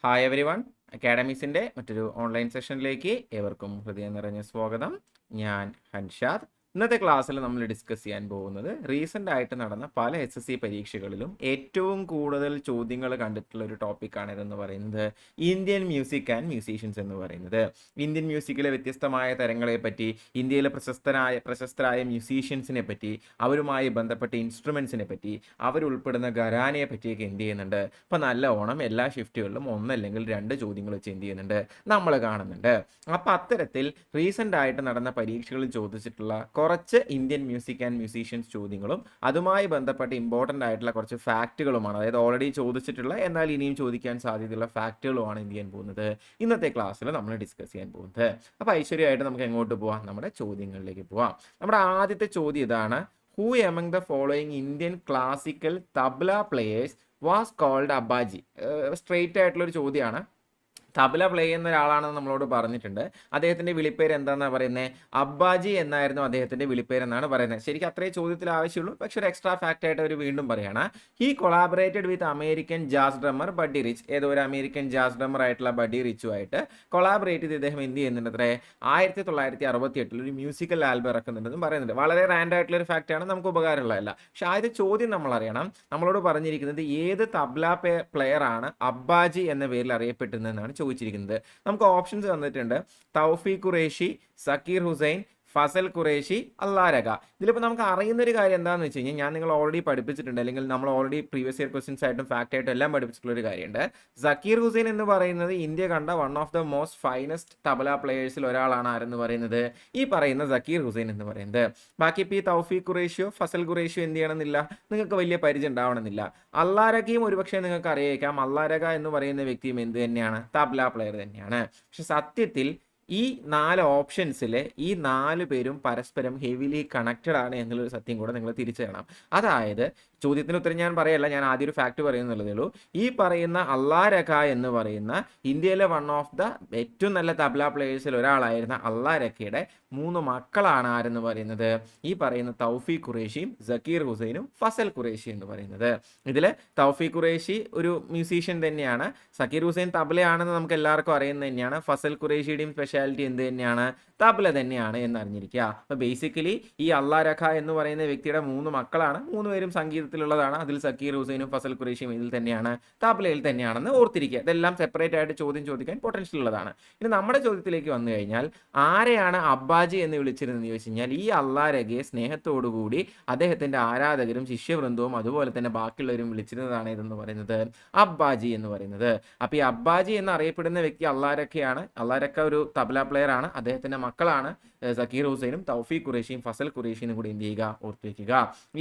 Hi every one അക്കാഡമീസിൻ്റെ മറ്റൊരു online സെഷനിലേക്ക് ഏവർക്കും ഹൃദയം നിറഞ്ഞ സ്വാഗതം. ഞാൻ ഹൻഷാദ്. ഇന്നത്തെ ക്ലാസ്സിൽ നമ്മൾ ഡിസ്കസ് ചെയ്യാൻ പോകുന്നത് റീസെൻ്റ് ആയിട്ട് നടന്ന പല SSC പരീക്ഷകളിലും ഏറ്റവും കൂടുതൽ ചോദ്യങ്ങൾ കണ്ടിട്ടുള്ള ഒരു ടോപ്പിക്കാണ് ഇതെന്ന് പറയുന്നത് ഇന്ത്യൻ മ്യൂസിക് ആൻഡ് മ്യൂസീഷ്യൻസ് എന്ന് പറയുന്നത്. ഇന്ത്യൻ മ്യൂസിക്കിലെ വ്യത്യസ്തമായ തരങ്ങളെ പറ്റി, ഇന്ത്യയിലെ പ്രശസ്തരായ മ്യൂസീഷ്യൻസിനെ പറ്റി, അവരുമായി ബന്ധപ്പെട്ട ഇൻസ്ട്രുമെൻസിനെ പറ്റി, അവരുൾപ്പെടുന്ന ഘരാനയെ പറ്റിയൊക്കെ എന്ത് ചെയ്യുന്നുണ്ട്. ഇപ്പം നല്ല ഓണം എല്ലാ ഷിഫ്റ്റുകളിലും ഒന്നല്ലെങ്കിൽ രണ്ട് ചോദ്യങ്ങൾ വെച്ച് എന്ത് ചെയ്യുന്നുണ്ട്, നമ്മൾ കാണുന്നുണ്ട്. അപ്പം അത്തരത്തിൽ റീസെൻ്റ് ആയിട്ട് നടന്ന പരീക്ഷകളിൽ ചോദിച്ചിട്ടുള്ള കുറച്ച് ഇന്ത്യൻ മ്യൂസിക് ആൻഡ് മ്യൂസീഷ്യൻസ് ചോദ്യങ്ങളും അതുമായി ബന്ധപ്പെട്ട് ഇമ്പോർട്ടൻ്റ് ആയിട്ടുള്ള കുറച്ച് ഫാക്റ്റുകളുമാണ്, അതായത് ഓൾറെഡി ചോദിച്ചിട്ടുള്ള എന്നാൽ ഇനിയും ചോദിക്കാൻ സാധ്യതയുള്ള ഫാക്റ്റുകളുമാണ് എന്ത് ചെയ്യാൻ പോകുന്നത് ഇന്നത്തെ ക്ലാസ്സിൽ നമ്മൾ ഡിസ്കസ് ചെയ്യാൻ പോകുന്നത്. അപ്പോൾ ഐശ്വര്യമായിട്ട് നമുക്ക് എങ്ങോട്ട് പോവാം, നമ്മുടെ ചോദ്യങ്ങളിലേക്ക് പോവാം. നമ്മുടെ ആദ്യത്തെ ചോദ്യം ഇതാണ്: who among the following Indian classical tabla players was called Abbaji? Straight ആയിട്ടുള്ളൊരു ചോദ്യമാണ്. തബല പ്ലേ ചെയ്യുന്ന ഒരാളാണെന്ന് നമ്മളോട് പറഞ്ഞിട്ടുണ്ട്. അദ്ദേഹത്തിൻ്റെ വിളിപ്പേര് എന്താണെന്നാണ് പറയുന്നത്? അബ്ബാജി എന്നായിരുന്നു അദ്ദേഹത്തിൻ്റെ വിളിപ്പേരെന്നാണ് പറയുന്നത്. ശരിക്കും അത്രേ ചോദ്യത്തിൽ ആവശ്യമുള്ളൂ, പക്ഷെ ഒരു എക്സ്ട്രാ ഫാക്റ്റ് ആയിട്ട് അവർ വീണ്ടും പറയുകയാണ്. He collaborated with American jazz drummer buddy rich. ഏതോ ഒരു അമേരിക്കൻ ജാസ് ഡ്രമ്മർ ആയിട്ടുള്ള ബഡ്ഡി റിച്ചുമായിട്ട് കൊളാബറേറ്റ് ചെയ്ത് ഇദ്ദേഹം എന്ത് ചെയ്യുന്നുണ്ട്? അത്രേ 1968 ഒരു മ്യൂസിക്കൽ ആൽബം ഇറക്കുന്നുണ്ടെന്നും പറയുന്നുണ്ട്. വളരെ റാൻഡ് ആയിട്ടുള്ള ഒരു ഫാക്റ്റാണ്, നമുക്ക് ഉപകാരമുള്ളതല്ല. പക്ഷെ ആദ്യത്തെ ചോദ്യം നമ്മൾ അറിയണം. നമ്മളോട് പറഞ്ഞിരിക്കുന്നത് ഏത് തബ്ല പ്ലെയർ ആണ് അബ്ബാജി എന്ന പേരിൽ അറിയപ്പെടുന്നതെന്നാണ് ചോദിച്ചിരിക്കുന്നത്. നമുക്ക് ഓപ്ഷൻസ് തന്നിട്ടുണ്ട്: തൗഫീഖ് ഖുറേഷി, സക്കീർ ഹുസൈൻ, ഫസൽ ഖുറേഷി, അല്ലാരക. ഇതിലിപ്പോൾ നമുക്ക് അറിയുന്നൊരു കാര്യം എന്താണെന്ന് വെച്ച് കഴിഞ്ഞാൽ, ഞാൻ നിങ്ങൾ ഓൾറെഡി പഠിപ്പിച്ചിട്ടുണ്ട്, അല്ലെങ്കിൽ നമ്മൾ ഓൾറെഡി പ്രീവിയസ് ഇയർ ക്വസ്റ്റ്യൻസ് ആയിട്ടും ഫാക്റ്റ് ആയിട്ടും എല്ലാം പഠിപ്പിച്ചിട്ടുള്ളൊരു കാര്യമുണ്ട്. സക്കീർ ഹുസൈൻ എന്ന് പറയുന്നത് ഇന്ത്യ കണ്ട one of the most finest tabla പ്ലേയേഴ്സിൽ ഒരാളാണ്. ആരെന്ന് പറയുന്നത്? ഈ പറയുന്ന സക്കീർ ഹുസൈൻ എന്ന് പറയുന്നത്. ബാക്കി ഇപ്പോൾ ഈ തൗഫീഖ് ഖുറേഷിയോ ഫസൽ ഖുറേഷിയോ എന്ത് ചെയ്യണമെന്നില്ല, നിങ്ങൾക്ക് വലിയ പരിചയം ഉണ്ടാവണമെന്നില്ല. അല്ലാരകയും ഒരുപക്ഷെ നിങ്ങൾക്ക് അറിയേക്കാം. അല്ലാരക എന്ന് പറയുന്ന വ്യക്തിയും എന്ത് തന്നെയാണ്? തബ്ല പ്ലെയർ തന്നെയാണ്. പക്ഷെ സത്യത്തിൽ ഈ 4 ഓപ്ഷൻസിൽ ഈ 4 പേരും പരസ്പരം ഹെവിലി കണക്റ്റഡ് ആണ് എന്നുള്ളൊരു സത്യം കൂടെ നിങ്ങൾ തിരിച്ചറിയണം. അതായത് ചോദ്യത്തിന് ഉത്തരം ഞാൻ പറയല്ല, ഞാൻ ആദ്യം ഒരു ഫാക്റ്റ് പറയുന്നുള്ളതേ ഉള്ളൂ. ഈ പറയുന്ന അല്ലാരക എന്ന് പറയുന്ന ഇന്ത്യയിലെ വൺ ഓഫ് ദ ഏറ്റവും നല്ല തബ്ല പ്ലേയേഴ്സിൽ ഒരാളായിരുന്ന അല്ലാരക്കയുടെ 3 മക്കളാണ് ആരെന്ന് പറയുന്നത്? ഈ പറയുന്ന തൗഫീഖ് ഖുറേഷിയും സക്കീർ ഹുസൈനും ഫസൽ ഖുറേഷി എന്ന് പറയുന്നത്. ഇതിൽ തൗഫീഖ് ഖുറേഷി ഒരു മ്യൂസീഷ്യൻ തന്നെയാണ്. സക്കീർ ഹുസൈൻ തബ്ലയാണെന്ന് നമുക്ക് എല്ലാവർക്കും അറിയുന്നത് തന്നെയാണ്. ഫസൽ ഖുറേഷിയുടെയും സ്പെഷ്യാലിറ്റി എന്ത് തന്നെയാണ്? തബ്ല തന്നെയാണ് എന്ന് അറിഞ്ഞിരിക്കുക. അപ്പോൾ ബേസിക്കലി ഈ അല്ലാരഖ എന്ന് പറയുന്ന വ്യക്തിയുടെ 3 മക്കളാണ്. 3 പേരും സംഗീതത്തിലുള്ളതാണ്. അതിൽ സക്കീർ ഹുസൈനും ഫസൽ ഖുറേഷിയും ഇതിൽ തന്നെയാണ്, തബ്ലയിൽ തന്നെയാണെന്ന് ഓർത്തിരിക്കുക. ഇതെല്ലാം സെപ്പറേറ്റ് ആയിട്ട് ചോദ്യം ചോദിക്കാൻ പൊട്ടൻഷ്യൽ ഉള്ളതാണ്. ഇനി നമ്മുടെ ചോദ്യത്തിലേക്ക് വന്നു കഴിഞ്ഞാൽ, ആരെയാണ് അബ്ബാജി എന്ന് വിളിച്ചിരുന്നതെന്ന് ചോദിച്ചു കഴിഞ്ഞാൽ, ഈ അല്ലാരഖയെ സ്നേഹത്തോടുകൂടി അദ്ദേഹത്തിൻ്റെ ആരാധകരും ശിഷ്യവൃന്ദവും അതുപോലെ തന്നെ ബാക്കിയുള്ളവരും വിളിച്ചിരുന്നതാണ് ഇതെന്ന് പറയുന്നത് അബ്ബാജി എന്ന് പറയുന്നത്. അപ്പോൾ ഈ അബ്ബാജി എന്നറിയപ്പെടുന്ന വ്യക്തി അല്ലാരഖയാണ്. അല്ലാരഖ ഒരു തബ്ല പ്ലെയർ ആണ്. അദ്ദേഹത്തിൻ്റെ മക്കളാണ് സക്കീർ ഹുസൈനും തൗഫീഖ് ഖുറേഷിയും ഫസൽ ഖുറേഷിനും കൂടി എന്ത് ചെയ്യുക, ഓർത്ത് വയ്ക്കുക.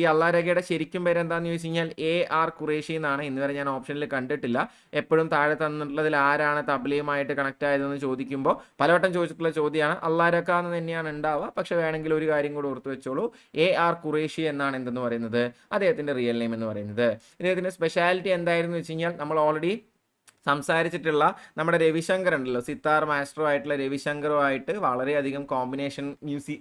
ഈ അല്ലാരഖയുടെ ശരിക്കും പേര് എന്താണെന്ന് ചോദിച്ചു കഴിഞ്ഞാൽ AR ഖുറേഷി എന്നാണ്. ഇന്നുവരെ ഞാൻ ഓപ്ഷനിൽ കണ്ടിട്ടില്ല. എപ്പോഴും താഴെ തന്നിട്ടുള്ളതിൽ ആരാണ് തബ്ലയുമായിട്ട് കണക്ട് ആയതെന്ന് ചോദിക്കുമ്പോൾ പലവട്ടം ചോദിച്ചിട്ടുള്ള ചോദ്യമാണ്. അല്ലാരഖ എന്ന് തന്നെയാണ് ഉണ്ടാവുക. പക്ഷെ വേണമെങ്കിൽ ഒരു കാര്യം കൂടി ഓർത്ത് വെച്ചോളൂ, AR ഖുറേഷി എന്നാണ് എന്തെന്ന് പറയുന്നത് അദ്ദേഹത്തിൻ്റെ റിയൽ നെയിം എന്ന് പറയുന്നത്. ഇദ്ദേഹത്തിൻ്റെ സ്പെഷ്യാലിറ്റി എന്തായിരുന്നു വെച്ച് കഴിഞ്ഞാൽ, നമ്മൾ ഓൾറെഡി സംസാരിച്ചിട്ടുള്ള നമ്മുടെ രവിശങ്കർ ഉണ്ടല്ലോ, സിത്താർ മാസ്റ്ററും ആയിട്ടുള്ള രവിശങ്കറുമായിട്ട് വളരെയധികം കോമ്പിനേഷൻ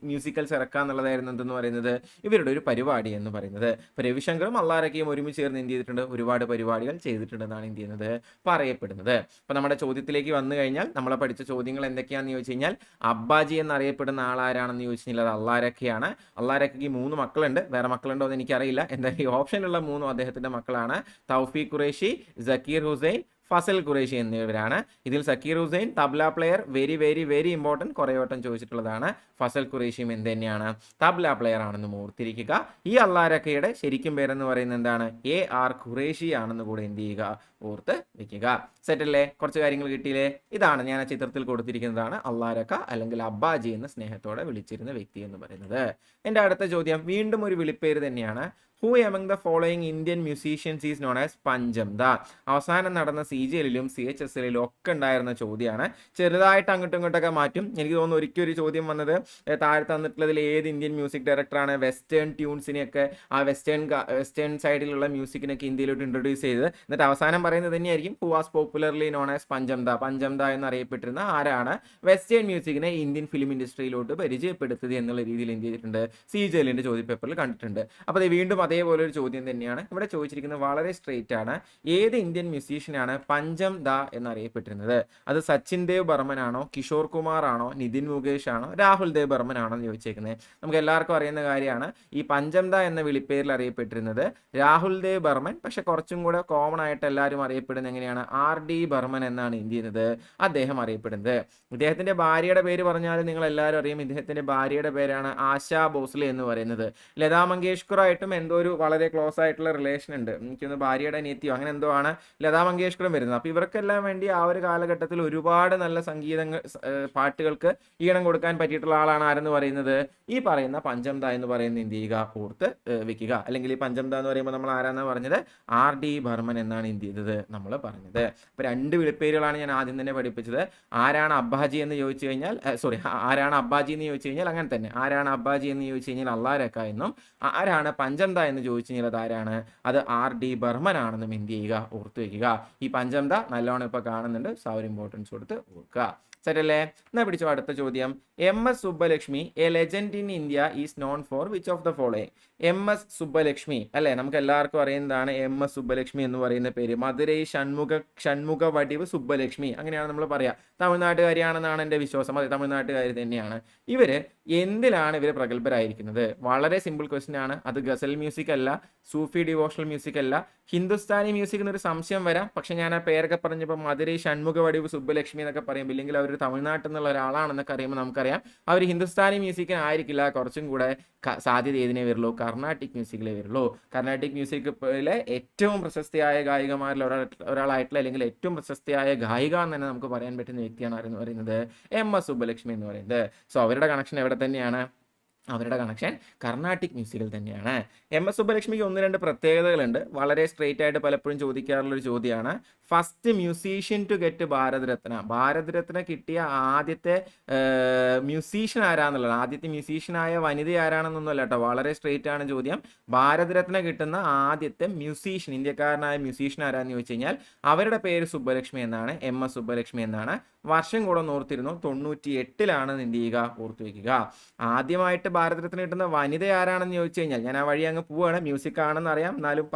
മ്യൂസിക്കൽസ് ഇറക്കുക എന്നുള്ളതായിരുന്നു എന്തെന്ന് പറയുന്നത് ഇവരുടെ ഒരു പരിപാടി എന്ന് പറയുന്നത്. ഇപ്പോൾ രവിശങ്കറും അല്ലാരഖയും ഒരുമിച്ച് ചേർന്ന് എന്ത് ചെയ്തിട്ടുണ്ട്, ഒരുപാട് പരിപാടികൾ ചെയ്തിട്ടുണ്ടെന്നാണ് എന്ത് ചെയ്യുന്നത്, പറയപ്പെടുന്നത്. അപ്പോൾ നമ്മുടെ ചോദ്യത്തിലേക്ക് വന്നു കഴിഞ്ഞാൽ, നമ്മളെ പഠിച്ച ചോദ്യങ്ങൾ എന്തൊക്കെയാണെന്ന് ചോദിച്ചു കഴിഞ്ഞാൽ, അബ്ബാജി എന്നറിയപ്പെടുന്ന ആളാരാണെന്ന് ചോദിച്ചു കഴിഞ്ഞാൽ അത് അല്ലാരഖയാണ്. അല്ലാരഖയ്ക്ക് 3 മക്കളുണ്ട്. വേറെ മക്കളുണ്ടോ എന്ന് എനിക്കറിയില്ല. എന്തായാലും ഈ ഓപ്ഷനിലുള്ള 3 അദ്ദേഹത്തിൻ്റെ മക്കളാണ്. തൗഫീഖ് ഖുറേഷി, സക്കീർ ഹുസൈൻ, ഫസൽ ഖുറേഷി എന്നിവരാണ്. ഇതിൽ Zakir Hussain tabla player, very very very important, കുറേ വട്ടം ചോദിച്ചിട്ടുള്ളതാണ്. ഫസൽ ഖുറേഷിയും എന്ത് തന്നെയാണ്, തബ്ല പ്ലെയർ ആണെന്ന് ഓർത്തിരിക്കുക. ഈ അല്ലാരഖയുടെ ശരിക്കും പേരെന്ന് പറയുന്നത് എന്താണ്? AR ഖുറേഷി ആണെന്ന് കൂടെ എന്ത് ചെയ്യുക, ഓർത്ത് വെക്കുക. സെറ്റല്ലേ? കുറച്ച് കാര്യങ്ങൾ കിട്ടിയില്ലേ? ഇതാണ് ഞാൻ ആ ചിത്രത്തിൽ കൊടുത്തിരിക്കുന്നതാണ് അല്ലാരഖ അല്ലെങ്കിൽ അബ്ബാജി എന്ന് സ്നേഹത്തോടെ വിളിച്ചിരുന്ന വ്യക്തി എന്ന് പറയുന്നത്. എൻ്റെ അടുത്ത ചോദ്യം വീണ്ടും ഒരു വിളിപ്പേര് തന്നെയാണ്. Who among the following Indian musicians is known as Panchamda? അവസാനം നടന്ന CGL-ലും CHSL-ലും ഒക്കെ ഉണ്ടായിരുന്ന ചോദ്യമാണ്. ചെറുതായിട്ട് അങ്ങോട്ടും ഇങ്ങോട്ടൊക്കെ മാറ്റും. എനിക്ക് തോന്നുന്നു ഒരിക്കലും ഒരു ചോദ്യം വന്നത്, താഴെ തന്നിട്ടുള്ളതിൽ ഏത് ഇന്ത്യൻ മ്യൂസിക് ഡയറക്ടറാണ് വെസ്റ്റേൺ സൈഡിലുള്ള മ്യൂസിക്കിനൊക്കെ ഇന്ത്യയിലോട്ട് ഇൻട്രൊഡ്യൂസ് ചെയ്തത്? എന്നിട്ട് അവസാനം പറയുന്നത് തന്നെയായിരിക്കും. Who was popularly known as Panchamda. Panchamda എന്നറിയപ്പെട്ടിരുന്ന ആരാണ് വെസ്റ്റേൺ മ്യൂസിക്കിനെ ഇന്ത്യൻ ഫിലിം ഇൻഡസ്ട്രിയിലോട്ട് പരിചയപ്പെടുത്തിയത് എന്നുള്ള രീതിയിൽ എന്ത് ചെയ്തിട്ടുണ്ട്, CGL-ന്റെ ചോദ്യപേപ്പറിൽ കണ്ടിട്ടുണ്ട്. അപ്പോൾ വീണ്ടും അതേപോലെ ഒരു ചോദ്യം തന്നെയാണ് ഇവിടെ ചോദിച്ചിരിക്കുന്നത്. വളരെ സ്ട്രെയിറ്റ് ആണ്. ഏത് ഇന്ത്യൻ മ്യൂസീഷ്യനാണ് പഞ്ചംദ എന്നറിയപ്പെട്ടിരുന്നത്? അത് സച്ചിൻ ദേവ് ബർമൻ ആണോ, കിഷോർ കുമാർ ആണോ, നിതിൻ മുകേഷ് ആണോ, രാഹുൽ ദേവ് ബർമൻ ആണോ എന്ന് ചോദിച്ചേക്കുന്നത്. നമുക്ക് എല്ലാവർക്കും അറിയുന്ന കാര്യമാണ്. ഈ പഞ്ചംദ എന്ന വിളിപ്പേരിൽ അറിയപ്പെട്ടിരുന്നത് രാഹുൽ ദേവ് ബർമൻ. പക്ഷെ കുറച്ചും കൂടെ കോമൺ ആയിട്ട് എല്ലാവരും അറിയപ്പെടുന്നത് എങ്ങനെയാണ്, RD ബർമൻ എന്നാണ് എന്ത് ചെയ്യുന്നത്, അദ്ദേഹം അറിയപ്പെടുന്നത്. ഇദ്ദേഹത്തിന്റെ ഭാര്യയുടെ പേര് പറഞ്ഞാൽ നിങ്ങൾ എല്ലാവരും അറിയും. ഇദ്ദേഹത്തിന്റെ ഭാര്യയുടെ പേരാണ് ആശാ ഭോസ്ലെ എന്ന് പറയുന്നത്. ലതാ മങ്കേഷ്കറുമായിട്ടും എന്തോ ഒരു വളരെ ക്ലോസ് ആയിട്ടുള്ള റിലേഷൻ ഉണ്ട്. എനിക്കൊന്ന് ഭാര്യയുടെ അനിയത്തിയോ അങ്ങനെ എന്തോ ആണ് ലതാ മങ്കേഷ്കറും വരുന്നത്. അപ്പോൾ ഇവർക്കെല്ലാം വേണ്ടി ആ ഒരു കാലഘട്ടത്തിൽ ഒരുപാട് നല്ല സംഗീതങ്ങൾ പാട്ടുകൾക്ക് ഈണം കൊടുക്കാൻ പറ്റിയിട്ടുള്ള ആളാണ് ആരെന്ന് പറയുന്നത്, ഈ പറയുന്ന പഞ്ചംദ എന്ന് പറയുന്ന എന്ത് ചെയ്യുക, ഓർത്ത് വെക്കുക. അല്ലെങ്കിൽ ഈ പഞ്ചംദ എന്ന് പറയുമ്പോൾ നമ്മൾ ആരാന്നാ പറഞ്ഞത്, RD ബർമൻ എന്നാണ് എന്ത് ചെയ്തത് നമ്മൾ പറഞ്ഞത്. അപ്പോൾ 2 വിളിപ്പേരുകളാണ് ഞാൻ ആദ്യം തന്നെ പഠിപ്പിച്ചത്. ആരാണ് അബ്ബാജി എന്ന് ചോദിച്ചു കഴിഞ്ഞാൽ, ആരാണ് അബ്ബാജി എന്ന് ചോദിച്ചു കഴിഞ്ഞാൽ അങ്ങനെ തന്നെ, ആരാണ് അബ്ബാജി എന്ന് ചോദിച്ചു കഴിഞ്ഞാൽ അള്ളാരക്ക എന്നും, ആരാണ് പഞ്ചംദ എന്ന് ചോദിച്ചു കഴിഞ്ഞാൽ അത് ആരാണ്, അത് RD ബർമൻ ആണെന്നും എന്ത് ചെയ്യുക, ഓർത്ത് വയ്ക്കുക. ഈ പഞ്ചംദ നല്ലോണം ഇപ്പോൾ കാണുന്നുണ്ട്. ഒരു ഇമ്പോർട്ടൻസ് കൊടുത്ത് ഓർക്കുക. സെറ്റല്ലേ? എന്നാ പിടിച്ചോ അടുത്ത ചോദ്യം. MS Subbalakshmi A legend in India is known for which of the following? MS Subbalakshmi അല്ലേ, നമുക്ക് എല്ലാവർക്കും അറിയുന്നതാണ്. MS സുബ്ബലക്ഷ്മി എന്ന് പറയുന്ന പേര് മധുരൈ ഷൺമുഖ വടിവ് സുബ്ബലക്ഷ്മി, അങ്ങനെയാണ് നമ്മൾ പറയാ. തമിഴ്നാട്ടുകാരിയാണെന്നാണ് എൻ്റെ വിശ്വാസം. അതെ, തമിഴ്നാട്ടുകാരി തന്നെയാണ്. ഇവര് എന്തിലാണ് ഇവർ പ്രഗത്ഭരായിരിക്കുന്നത്? വളരെ സിമ്പിൾ ക്വസ്റ്റ്യൻ ആണ്. അത് ഗസൽ മ്യൂസിക് അല്ല, സൂഫി ഡിവോഷണൽ മ്യൂസിക് അല്ല, ഹിന്ദുസ്ഥാനി മ്യൂസിക് എന്നൊരു സംശയം വരാം. പക്ഷെ ഞാൻ ആ പേരൊക്കെ പറഞ്ഞപ്പോൾ മധുരൈ ഷൺമുഖ വടിവ് സുബ്ബലക്ഷ്മി എന്നൊക്കെ പറയുമ്പോൾ, ഇല്ലെങ്കിൽ അവർ തമിഴ്നാട്ടിൽ നിന്നുള്ള ഒരാളാണെന്നൊക്കെ അറിയുമ്പോൾ നമുക്കറിയാം അവർ ഹിന്ദുസ്ഥാനി മ്യൂസിക്കിന് ആയിരിക്കില്ല. കുറച്ചും കൂടെ സാധ്യത ഏതിനെ വരുള്ളൂ, കർണാട്ടിക് മ്യൂസിക്കിലേ വരുള്ളൂ. കർണാട്ടിക് മ്യൂസിക്കിലെ ഏറ്റവും പ്രശസ്തിയായ ഗായികമാരിൽ ഒരാളായിട്ടുള്ള, അല്ലെങ്കിൽ ഏറ്റവും പ്രശസ്തിയായ ഗായിക എന്ന് തന്നെ നമുക്ക് പറയാൻ പറ്റുന്ന വ്യക്തിയാണ് ആരെന്ന് പറയുന്നത്, MS സുബ്ബലക്ഷ്മി എന്ന് പറയുന്നത്. സോ അവരുടെ കണക്ഷൻ എവിടെ തന്നെയാണ്? അവരുടെ കണക്ഷൻ കർണാട്ടിക് മ്യൂസിക്കിൽ തന്നെയാണ്. MS സുബ്ബലക്ഷ്മിക്ക് 1-2 പ്രത്യേകതകളുണ്ട്. വളരെ സ്ട്രെയിറ്റ് ആയിട്ട് പലപ്പോഴും ചോദിക്കാറുള്ളൊരു ചോദ്യമാണ്. First musician to get Bharat Ratna. Bharat Ratna കിട്ടിയ ആദ്യത്തെ മ്യൂസീഷ്യൻ ആരാന്നുള്ളത്, ആദ്യത്തെ മ്യൂസീഷ്യനായ വനിത ആരാണെന്നൊന്നുമല്ല കേട്ടോ. വളരെ സ്ട്രെയിറ്റ് ആണ് ചോദ്യം. ഭാരത് രത്ന കിട്ടുന്ന ആദ്യത്തെ മ്യൂസീഷ്യൻ, ഇന്ത്യക്കാരനായ മ്യൂസീഷ്യൻ ആരാന്ന് ചോദിച്ചു കഴിഞ്ഞാൽ അവരുടെ പേര് സുബ്ബലക്ഷ്മി എന്നാണ്, MS സുബ്ബലക്ഷ്മി എന്നാണ്. വർഷം കൂടെ ഒന്ന് ഓർത്തിരുന്നു, 98-ലാണ് എന്ത് ചെയ്യുക, ഓർത്തു വയ്ക്കുക. ആദ്യമായിട്ട് ഭാരത് രത്ന കിട്ടുന്ന വനിത ആരാണെന്ന് ചോദിച്ചു കഴിഞ്ഞാൽ, ഞാൻ ആ വഴി അങ്ങ് പോവുകയാണ്. മ്യൂസിക് ആണെന്ന് അറിയാം, എന്നാലും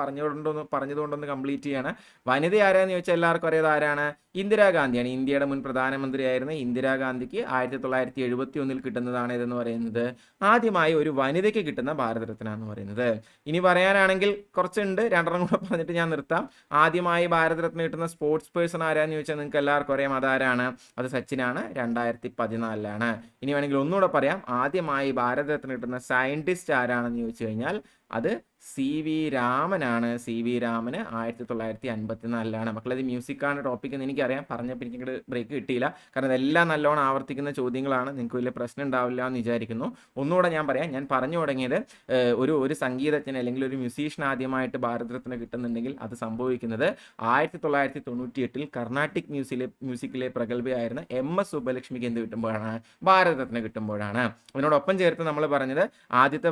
പറഞ്ഞതുകൊണ്ടൊന്ന് കംപ്ലീറ്റ് ചെയ്യാണ്. വനിത ആരാന്ന് ചോദിച്ചാൽ എല്ലാവർക്കും അറിയാതെ ആരാണ്, ഇന്ദിരാഗാന്ധിയാണ്. ഇന്ത്യയുടെ മുൻ പ്രധാനമന്ത്രിയായിരുന്ന ഇന്ദിരാഗാന്ധിക്ക് 1971 കിട്ടുന്നതാണ് ഇതെന്ന് പറയുന്നത്. ആദ്യമായി ഒരു വനിതയ്ക്ക് കിട്ടുന്ന ഭാരത് രത്ന എന്ന് പറയുന്നത്. ഇനി പറയാനാണെങ്കിൽ കുറച്ചുണ്ട്, 2 കൂടെ പറഞ്ഞിട്ട് ഞാൻ നിർത്താം. ആദ്യമായി ഭാരത് രത്ന കിട്ടുന്ന സ്പോർട്സ് പേഴ്സൺ ആരാന്ന് ചോദിച്ചാൽ നിങ്ങൾക്ക് എല്ലാവർക്കും അറിയാം, അതാരാണ്, അത് സച്ചിനാണ്. 2014-ലാണ്. ഇനി വേണമെങ്കിൽ ഒന്നുകൂടെ പറയാം, ആദ്യമായി ഭാരത് രത്ന കിട്ടുന്ന സയന്റിസ്റ്റ് ആരാണെന്ന് ചോദിച്ചു കഴിഞ്ഞാൽ അത് CV രാമനാണ്. CV രാമന് 1954-ലാണ്. മക്കളത് മ്യൂസിക്കാണ് ടോപ്പിക് എന്ന് എനിക്കറിയാം, പറഞ്ഞപ്പോൾ എനിക്ക് ബ്രേക്ക് കിട്ടിയില്ല. കാരണം ഇതെല്ലാം നല്ലോണം ആവർത്തിക്കുന്ന ചോദ്യങ്ങളാണ്. നിങ്ങൾക്ക് വലിയ പ്രശ്നം ഉണ്ടാവില്ല എന്ന് വിചാരിക്കുന്നു. ഒന്നുകൂടെ ഞാൻ പറയാം. ഞാൻ പറഞ്ഞു തുടങ്ങിയത് ഒരു സംഗീതജ്ഞൻ അല്ലെങ്കിൽ ഒരു മ്യൂസീഷ്യൻ ആദ്യമായിട്ട് ഭാരത് രത്ന കിട്ടുന്നുണ്ടെങ്കിൽ അത് സംഭവിക്കുന്നത് 1998 കർണാട്ടിക് മ്യൂസിക്കിലെ പ്രഗത്ഭയായിരുന്ന MS സുബ്ബലക്ഷ്മിക്ക് എന്ത് കിട്ടുമ്പോഴാണ്, ഭാരത് രത്ന കിട്ടുമ്പോഴാണ്. അതിനോടൊപ്പം ചേർത്ത് നമ്മൾ പറഞ്ഞത് ആദ്യത്തെ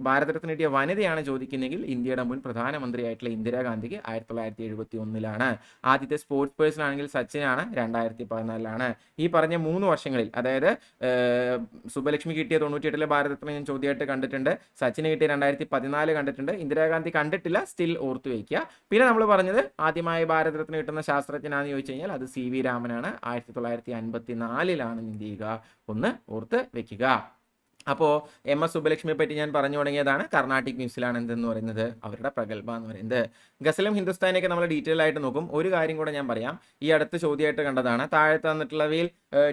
ഭാരത് രത്ന കിട്ടിയ വനിതയാണ് ചോദിക്കുന്നെങ്കിൽ ഇന്ത്യയുടെ മുൻ പ്രധാനമന്ത്രിയായിട്ടുള്ള ഇന്ദിരാഗാന്ധിക്ക് 1971-ലാണ്. ആദ്യത്തെ സ്പോർട്സ് പേഴ്സൺ ആണെങ്കിൽ സച്ചിനാണ്, 2014-ലാണ്. ഈ പറഞ്ഞ 3 വർഷങ്ങളിൽ, അതായത് സുബ്ബലക്ഷ്മി കിട്ടിയ 98-ലെ ഭാരത് രത്ന ഞാൻ ചോദ്യമായിട്ട് കണ്ടിട്ടുണ്ട്, സച്ചിന് കിട്ടിയ 2014 കണ്ടിട്ടുണ്ട്, ഇന്ദിരാഗാന്ധി കണ്ടിട്ടില്ല. സ്റ്റിൽ ഓർത്ത് വയ്ക്കുക. പിന്നെ നമ്മൾ പറഞ്ഞത് ആദ്യമായി ഭാരത് രത്ന കിട്ടുന്ന ശാസ്ത്രജ്ഞനാണെന്ന് ചോദിച്ചു കഴിഞ്ഞാൽ അത് CV രാമനാണ്. 1954-ലാണ് എന്ത് ചെയ്യുക, ഒന്ന് ഓർത്ത് വെക്കുക. അപ്പോൾ MS സുബ്ബലക്ഷ്മിയെ പറ്റി ഞാൻ പറഞ്ഞു തുടങ്ങിയതാണ്. കർണാട്ടിക് മ്യൂസിക്കിലാണ് എന്തെന്ന് പറയുന്നത്, അവരുടെ പ്രഗത്ഭ എന്ന് പറയുന്നത്. ഗസലും ഹിന്ദുസ്ഥാനിയൊക്കെ നമ്മൾ ഡീറ്റെയിൽ ആയിട്ട് നോക്കും. ഒരു കാര്യം കൂടെ ഞാൻ പറയാം, ഈ അടുത്ത് ചോദ്യമായിട്ട് കണ്ടതാണ്. താഴെ തന്നിട്ടുള്ളവയിൽ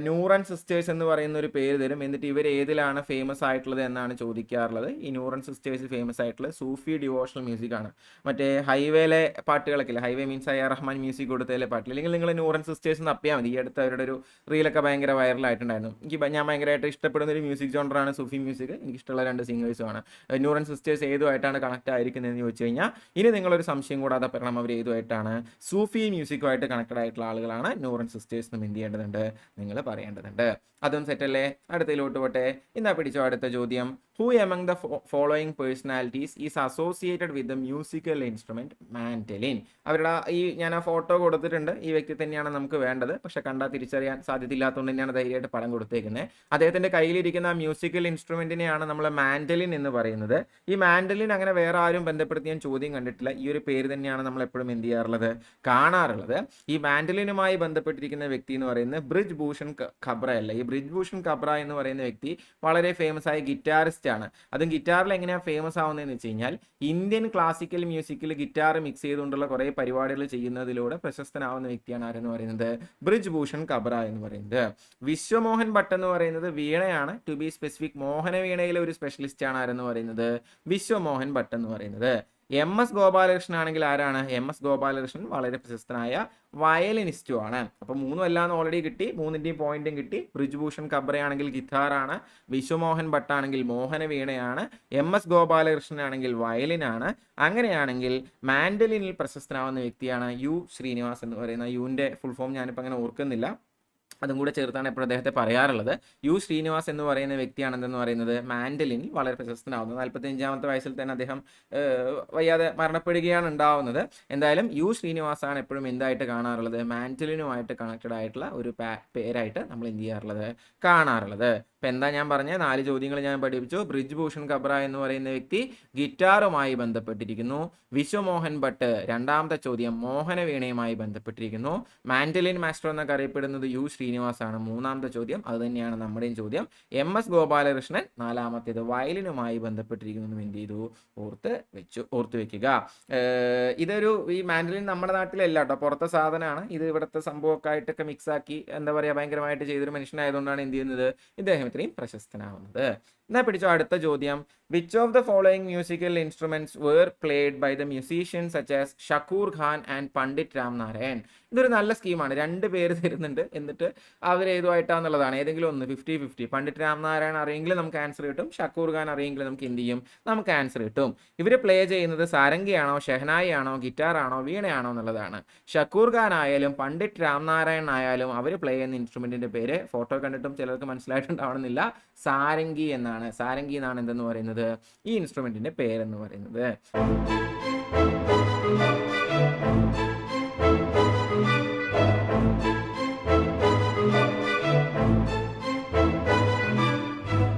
നൂർ ആൻഡ് സിസ്റ്റേഴ്സ് എന്ന് പറയുന്ന ഒരു പേര് തരും, എന്നിട്ട് ഇവർ ഏതിലാണ് ഫേമസ് ആയിട്ടുള്ളത് എന്നാണ് ചോദിക്കാറുള്ളത്. ഈ നൂർ ആൻഡ് സിസ്റ്റേഴ്സ് ഫേമസ് ആയിട്ടുള്ളത് സൂഫി ഡിവോഷണൽ മ്യൂസിക് ആണ്. മറ്റേ ഹൈവേയിലെ പാട്ടുകളൊക്കെ ഇല്ല, Highway means AR Rahman music കൊടുത്തതിലെ പാട്ടിൽ, അല്ലെങ്കിൽ നിങ്ങൾ നൂർ ആൻഡ് സിസ്റ്റേഴ്സ് എന്ന് തപ്പിയാൽ മതി. ഈ അടുത്ത് അവരുടെ ഒരു റീലൊക്കെ ഭയങ്കര വൈറലായിട്ടുണ്ടായിരുന്നു. ഞാൻ ഭയങ്കരമായിട്ട് ഇഷ്ടപ്പെടുന്ന ഒരു മ്യൂസിക് ജോണറാണ് സൂഫി മ്യൂസിക്. എനിക്കിഷ്ടമുള്ള 2 സിംഗേഴ്സുമാണ്. നൂർ ആൻഡ് സിസ്റ്റേഴ്സ് ഏതുമായിട്ടാണ് കണക്ട് ആയിരിക്കുന്നതെന്ന് ചോദിച്ചു കഴിഞ്ഞാൽ ഇനി നിങ്ങളൊരു സംശയം കൂടാതെ പറയണം, അവർ ഏതുമായിട്ടാണ്, സൂഫി മ്യൂസിക്കുമായിട്ട് കണക്റ്റഡ് ആയിട്ടുള്ള ആളുകളാണ് നൂർ ആൻഡ് സിസ്റ്റേഴ്സ് എന്നും എന്ത് ചെയ്യേണ്ടതുണ്ട്, നിങ്ങൾ പറയേണ്ടതുണ്ട്. അതും സെറ്റല്ലേ? അടുത്തതിലോട്ട് പോട്ടെ. എന്നാ പിടിച്ചോ അടുത്ത ചോദ്യം. Who among the following personalities is associated with the musical instrument mandolin. അവരുടെ ഞാൻ ആ ഫോട്ടോ കൊടുത്തിട്ടുണ്ട്. ഈ വ്യക്തി തന്നെയാണ് നമുക്ക് വേണ്ടത്, പക്ഷെ കണ്ടാൽ തിരിച്ചറിയാൻ സാധ്യതയില്ലാത്തതുകൊണ്ട് തന്നെയാണ് ധൈര്യമായിട്ട് പടം കൊടുത്തേക്കുന്നത്. അദ്ദേഹത്തിന്റെ കയ്യിലിരിക്കുന്ന ആ മ്യൂസിക്കൽ ഇൻസ്ട്രുമെന്റിനെയാണ് നമ്മൾ മാൻഡലിൻ എന്ന് പറയുന്നത്. ഈ മാൻഡലിൻ അങ്ങനെ വേറെ ആരും ബന്ധപ്പെടുത്തി ഞാൻ ചോദ്യം കണ്ടിട്ടില്ല. ഈ ഒരു പേര് തന്നെയാണ് നമ്മൾ എപ്പോഴും എന്ത് ചെയ്യാറുള്ളത്, കാണാറുള്ളത്. ഈ മാൻഡലിനുമായി ബന്ധപ്പെട്ടിരിക്കുന്ന വ്യക്തി എന്ന് പറയുന്നത് ബ്രിജ് ഭൂഷൺ ഖബ്ര അല്ല. ഈ ബ്രിജ് ഭൂഷൺ ഖബ്ര എന്ന് പറയുന്ന വ്യക്തി വളരെ ഫേമസ് ആയ ഗിറ്റാറിസ്റ്റ് ആണ്. അതും ഗിറ്റാറിൽ എങ്ങനെയാണ് ഫേമസ് ആവുന്നതെന്ന് വെച്ച് കഴിഞ്ഞാൽ ഇന്ത്യൻ ക്ലാസിക്കൽ മ്യൂസിക്കിൽ ഗിറ്റാർ മിക്സ് ചെയ്തുകൊണ്ടുള്ള കുറേ പരിപാടികൾ ചെയ്യുന്നതിലൂടെ പ്രശസ്തനാവുന്ന വ്യക്തിയാണ് ആരെന്ന് പറയുന്നത്, ബ്രിജ് ഭൂഷൺ ഖബ്ര എന്ന് പറയുന്നത്. വിശ്വമോഹൻ ഭട്ട് എന്ന് പറയുന്നത് വീണയാണ്. ടു ബി സ്പെസിഫിക് മോഹന വീണയിലെ ഒരു സ്പെഷ്യലിസ്റ്റ് ആണ് ആരെന്ന് പറയുന്നത്, വിശ്വമോഹൻ ഭട്ട് എന്ന് പറയുന്നത്. എം എസ് ഗോപാലകൃഷ്ണൻ ആണെങ്കിൽ ആരാണ്, എം എസ് ഗോപാലകൃഷ്ണൻ വളരെ പ്രശസ്തനായ വയലിനിസ്റ്റും ആണ്. അപ്പോൾ മൂന്നും എല്ലാം ഓൾറെഡി കിട്ടി, മൂന്നിൻ്റെയും പോയിന്റും കിട്ടി. ബ്രിജ്ഭൂഷൺ ഖബ്രയാണെങ്കിൽ ഗിറ്റാറാണ്, വിശ്വമോഹൻ ഭട്ടാണെങ്കിൽ മോഹന വീണയാണ്, എം എസ് ഗോപാലകൃഷ്ണൻ ആണെങ്കിൽ വയലിനാണ്. അങ്ങനെയാണെങ്കിൽ മാൻഡലിനിൽ പ്രശസ്തനാവുന്ന വ്യക്തിയാണ് യു ശ്രീനിവാസ് എന്ന് പറയുന്ന. യുവിൻ്റെ ഫുൾ ഫോം ഞാനിപ്പോൾ അങ്ങനെ ഓർക്കുന്നില്ല, അതും കൂടെ ചേർത്താണ് എപ്പോഴും അദ്ദേഹത്തെ പറയാറുള്ളത്. യു ശ്രീനിവാസ് എന്ന് പറയുന്ന വ്യക്തിയാണ് എന്തെന്ന് പറയുന്നത്, മാൻഡലിനിൽ വളരെ പ്രശസ്തനാവുന്നത്. 45-ാമത്തെ വയസ്സിൽ തന്നെ അദ്ദേഹം വയ്യാതെ മരണപ്പെടുകയാണ് ഉണ്ടാവുന്നത്. എന്തായാലും യു ശ്രീനിവാസാണ് എപ്പോഴും എന്തായിട്ട് കാണാറുള്ളത്, മാൻഡലിനുമായിട്ട് കണക്റ്റഡ് ആയിട്ടുള്ള ഒരു പേരായിട്ട് നമ്മൾ എന്ത് ചെയ്യാറുള്ളത്, കാണാറുള്ളത്. ഇപ്പം എന്താ ഞാൻ പറഞ്ഞ 4 ചോദ്യങ്ങൾ ഞാൻ പഠിപ്പിച്ചു. ബ്രിജ് ഭൂഷൺ ഖബ്ര എന്ന് പറയുന്ന വ്യക്തി ഗിറ്റാറുമായി ബന്ധപ്പെട്ടിരിക്കുന്നു. വിശ്വമോഹൻ ഭട്ട്, രണ്ടാമത്തെ ചോദ്യം, മോഹന വീണയുമായി ബന്ധപ്പെട്ടിരിക്കുന്നു. മാൻഡലിൻ മാസ്റ്റർ എന്നൊക്കെ അറിയപ്പെടുന്നത് യു ശ്രീനിവാസാണ്, മൂന്നാമത്തെ ചോദ്യം. അത് തന്നെയാണ് നമ്മുടെയും ചോദ്യം. എം എസ് ഗോപാലകൃഷ്ണൻ, നാലാമത്തേത്, വയലിനുമായി ബന്ധപ്പെട്ടിരിക്കുന്നു. എന്ത് ചെയ്തു, ഓർത്ത് വെക്കുക. ഈ മാൻഡലിൻ നമ്മുടെ നാട്ടിലല്ല കേട്ടോ, പുറത്തെ സാധനമാണ്. ഇത് ഇവിടുത്തെ സംഭവമൊക്കെ ആയിട്ടൊക്കെ മിക്സ് ആക്കി എന്താ പറയുക ഭയങ്കരമായിട്ട് ചെയ്തൊരു മനുഷ്യനായതുകൊണ്ടാണ് എന്ത് ചെയ്യുന്നത്, ഇദ്ദേഹം ഇത്രയും പ്രശസ്തനാവുന്നത്. എന്നാ പിടിച്ചോ അടുത്ത ചോദ്യം. Which of the following musical instruments were played by the musician such as Shakoor Khan and Pandit Ramnarayan. ഇതൊരു നല്ല സ്കീമാണ്. 2 പേര് തരുന്നുണ്ട്, എന്നിട്ട് അവരേതുമായിട്ടാന്നുള്ളതാണ് ഏതെങ്കിലും ഒന്ന് 50-50. പണ്ഡിറ്റ് രാംനാരായൺ അറിയെങ്കിൽ നമുക്ക് ആൻസർ കിട്ടും, ഷക്കൂർ ഖാൻ അറിയെങ്കിൽ നമുക്ക് എന്ത് ചെയ്യും, നമുക്ക് ആൻസർ കിട്ടും. ഇവർ പ്ലേ ചെയ്യുന്നത് സാരംഗിയാണോ, ഷെഹനായി ആണോ, ഗിറ്റാറാണോ, വീണയാണോ എന്നുള്ളതാണ്. ഷക്കൂർ ഖാൻ ആയാലും പണ്ഡിറ്റ് രാംനാരായൺ ആയാലും അവർ പ്ലേ ചെയ്യുന്ന ഇൻസ്ട്രുമെന്റിന്റെ പേര് ഫോട്ടോ കണ്ടിട്ടും ചിലർക്ക് മനസ്സിലായിട്ടുണ്ടാവണമെന്നില്ല, സാരംഗി എന്നാണ്. സാരംഗി എന്നാണ് എന്തെന്ന് പറയുന്നത്, ഈ ഇൻസ്ട്രുമെന്റിന്റെ പേരെന്ന് പറയുന്നത്.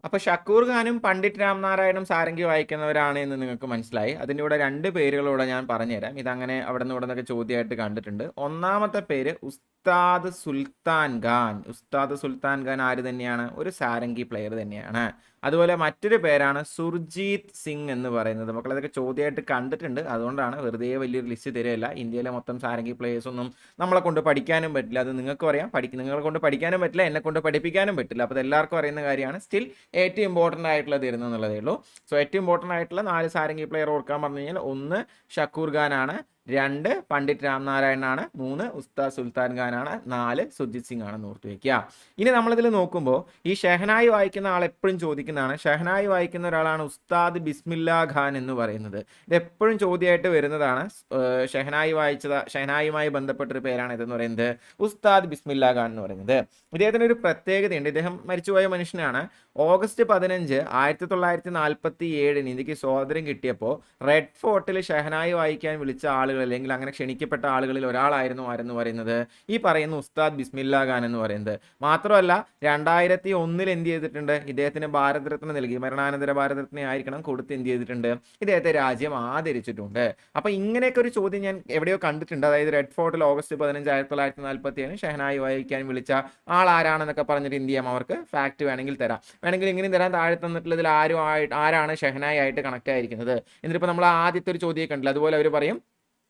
അപ്പോൾ ഷക്കൂർ ഖാനും പണ്ഡിറ്റ് രാംനാരായണും സാരംഗി വായിക്കുന്നവരാണ് എന്ന് നിങ്ങൾക്ക് മനസ്സിലായി. അതിൻ്റെ കൂടെ 2 പേരുകളൂടെ ഞാൻ പറഞ്ഞുതരാം. ഇതങ്ങനെ അവിടെ നിന്ന് ഇവിടെ നിന്നൊക്കെ ചോദ്യമായിട്ട് കണ്ടിട്ടുണ്ട്. ഒന്നാമത്തെ പേര് ഉസ്താദ് സുൽത്താൻ ഖാൻ. ഉസ്താദ് സുൽത്താൻ ഖാൻ ആര് തന്നെയാണ്, ഒരു സാരംഗി പ്ലെയർ തന്നെയാണ്. അതുപോലെ മറ്റൊരു പേരാണ് സുർജീത് സിംഗ് എന്ന് പറയുന്നത്. മക്കളതൊക്കെ ചോദ്യമായിട്ട് കണ്ടിട്ടുണ്ട്, അതുകൊണ്ടാണ് വെറുതെ വലിയൊരു ലിസ്റ്റ് തരികയല്ല. ഇന്ത്യയിലെ മൊത്തം സാരംഗി പ്ലേയേഴ്സ് ഒന്നും നമ്മളെ കൊണ്ട് പഠിക്കാനും പറ്റില്ല. അത് നിങ്ങൾക്കും അറിയാം, നിങ്ങളെ കൊണ്ട് പഠിക്കാനും പറ്റില്ല, എന്നെ കൊണ്ട് പഠിപ്പിക്കാനും പറ്റില്ല. അപ്പോൾ എല്ലാവർക്കും അറിയുന്ന കാര്യമാണ്. സ്റ്റിൽ ഏറ്റവും ഇമ്പോർട്ടൻ്റ് ആയിട്ടുള്ള തരുന്നത് എന്നുള്ളതേ ഉള്ളൂ. സോ ഏറ്റവും ഇമ്പോർട്ടൻ്റ് ആയിട്ടുള്ള 4 സാരംഗി പ്ലെയർ ഓർക്കാൻ പറഞ്ഞു കഴിഞ്ഞാൽ 1 ഷക്കൂർ ഖാനാണ്, 2 പണ്ഡിറ്റ് രാംനാരായണനാണ്, 3 ഉസ്താദ് സുൽത്താൻ ഖാനാണ്, 4 സുർജിത് സിംഗ് ആണെന്ന് ഓർത്ത് വയ്ക്കുക. ഇനി നമ്മളിതിൽ നോക്കുമ്പോൾ ഈ ഷെഹനായി വായിക്കുന്ന ആൾ എപ്പോഴും ചോദിക്കുന്നതാണ്. ഷെഹനായി വായിക്കുന്ന ഒരാളാണ് ഉസ്താദ് ബിസ്മില്ലാ ഖാൻ എന്ന് പറയുന്നത്. ഇത് എപ്പോഴും ചോദ്യമായിട്ട് വരുന്നതാണ്. ഷെഹനായുമായി ബന്ധപ്പെട്ടൊരു പേരാണ് ഇതെന്ന് പറയുന്നത്, ഉസ്താദ് ബിസ്മില്ലാ ഖാൻ എന്ന് പറയുന്നത്. ഇദ്ദേഹത്തിന് ഒരു പ്രത്യേകതയുണ്ട്. ഇദ്ദേഹം മരിച്ചുപോയ മനുഷ്യനാണ്. ഓഗസ്റ്റ് 15, 1947 ഇന്ത്യക്ക് സ്വാതന്ത്ര്യം കിട്ടിയപ്പോൾ റെഡ് ഫോർട്ടിൽ ഷെഹനായി വായിക്കാൻ വിളിച്ച ആളുകൾ, അല്ലെങ്കിൽ അങ്ങനെ ക്ഷണിക്കപ്പെട്ട ആളുകളിൽ ഒരാളായിരുന്നു ആരെന്ന് പറയുന്നത്, ഈ പറയുന്ന ഉസ്താദ് ബിസ്മില്ലാ ഖാൻ എന്ന് പറയുന്നത്. മാത്രമല്ല 2001 എന്ത് ചെയ്തിട്ടുണ്ട്, ഇദ്ദേഹത്തിന് ഭാരതരത്ന നൽകി. മരണാനന്തര ഭാരതരത്ന ആയിരിക്കണം കൊടുത്ത് എന്ത് ചെയ്തിട്ടുണ്ട്, ഇദ്ദേഹത്തെ രാജ്യം ആദരിച്ചിട്ടുണ്ട്. അപ്പോൾ ഇങ്ങനെയൊക്കെ ഒരു ചോദ്യം ഞാൻ എവിടെയോ കണ്ടിട്ടുണ്ട്. അതായത് റെഡ് ഫോർട്ടിൽ ഓഗസ്റ്റ് 15, 1947 ഷെഹനായി വായിക്കാൻ വിളിച്ച ആൾ ആരാണെന്നൊക്കെ പറഞ്ഞിട്ട് എന്ത് ചെയ്യാം, അവർക്ക് ഫാക്ട് വേണമെങ്കിൽ തരാം. വേണമെങ്കിൽ ഇങ്ങനെയും തരാൻ. താഴെ തന്നിട്ടുള്ളതിൽ ആരാണ് ഷെഹനായി ആയിട്ട് കണക്ട് ആയിരിക്കുന്നത്. എന്നിട്ടിപ്പോൾ നമ്മൾ ആദ്യത്തെ ഒരു ചോദ്യം കണ്ടില്ല, അതുപോലെ അവർ പറയും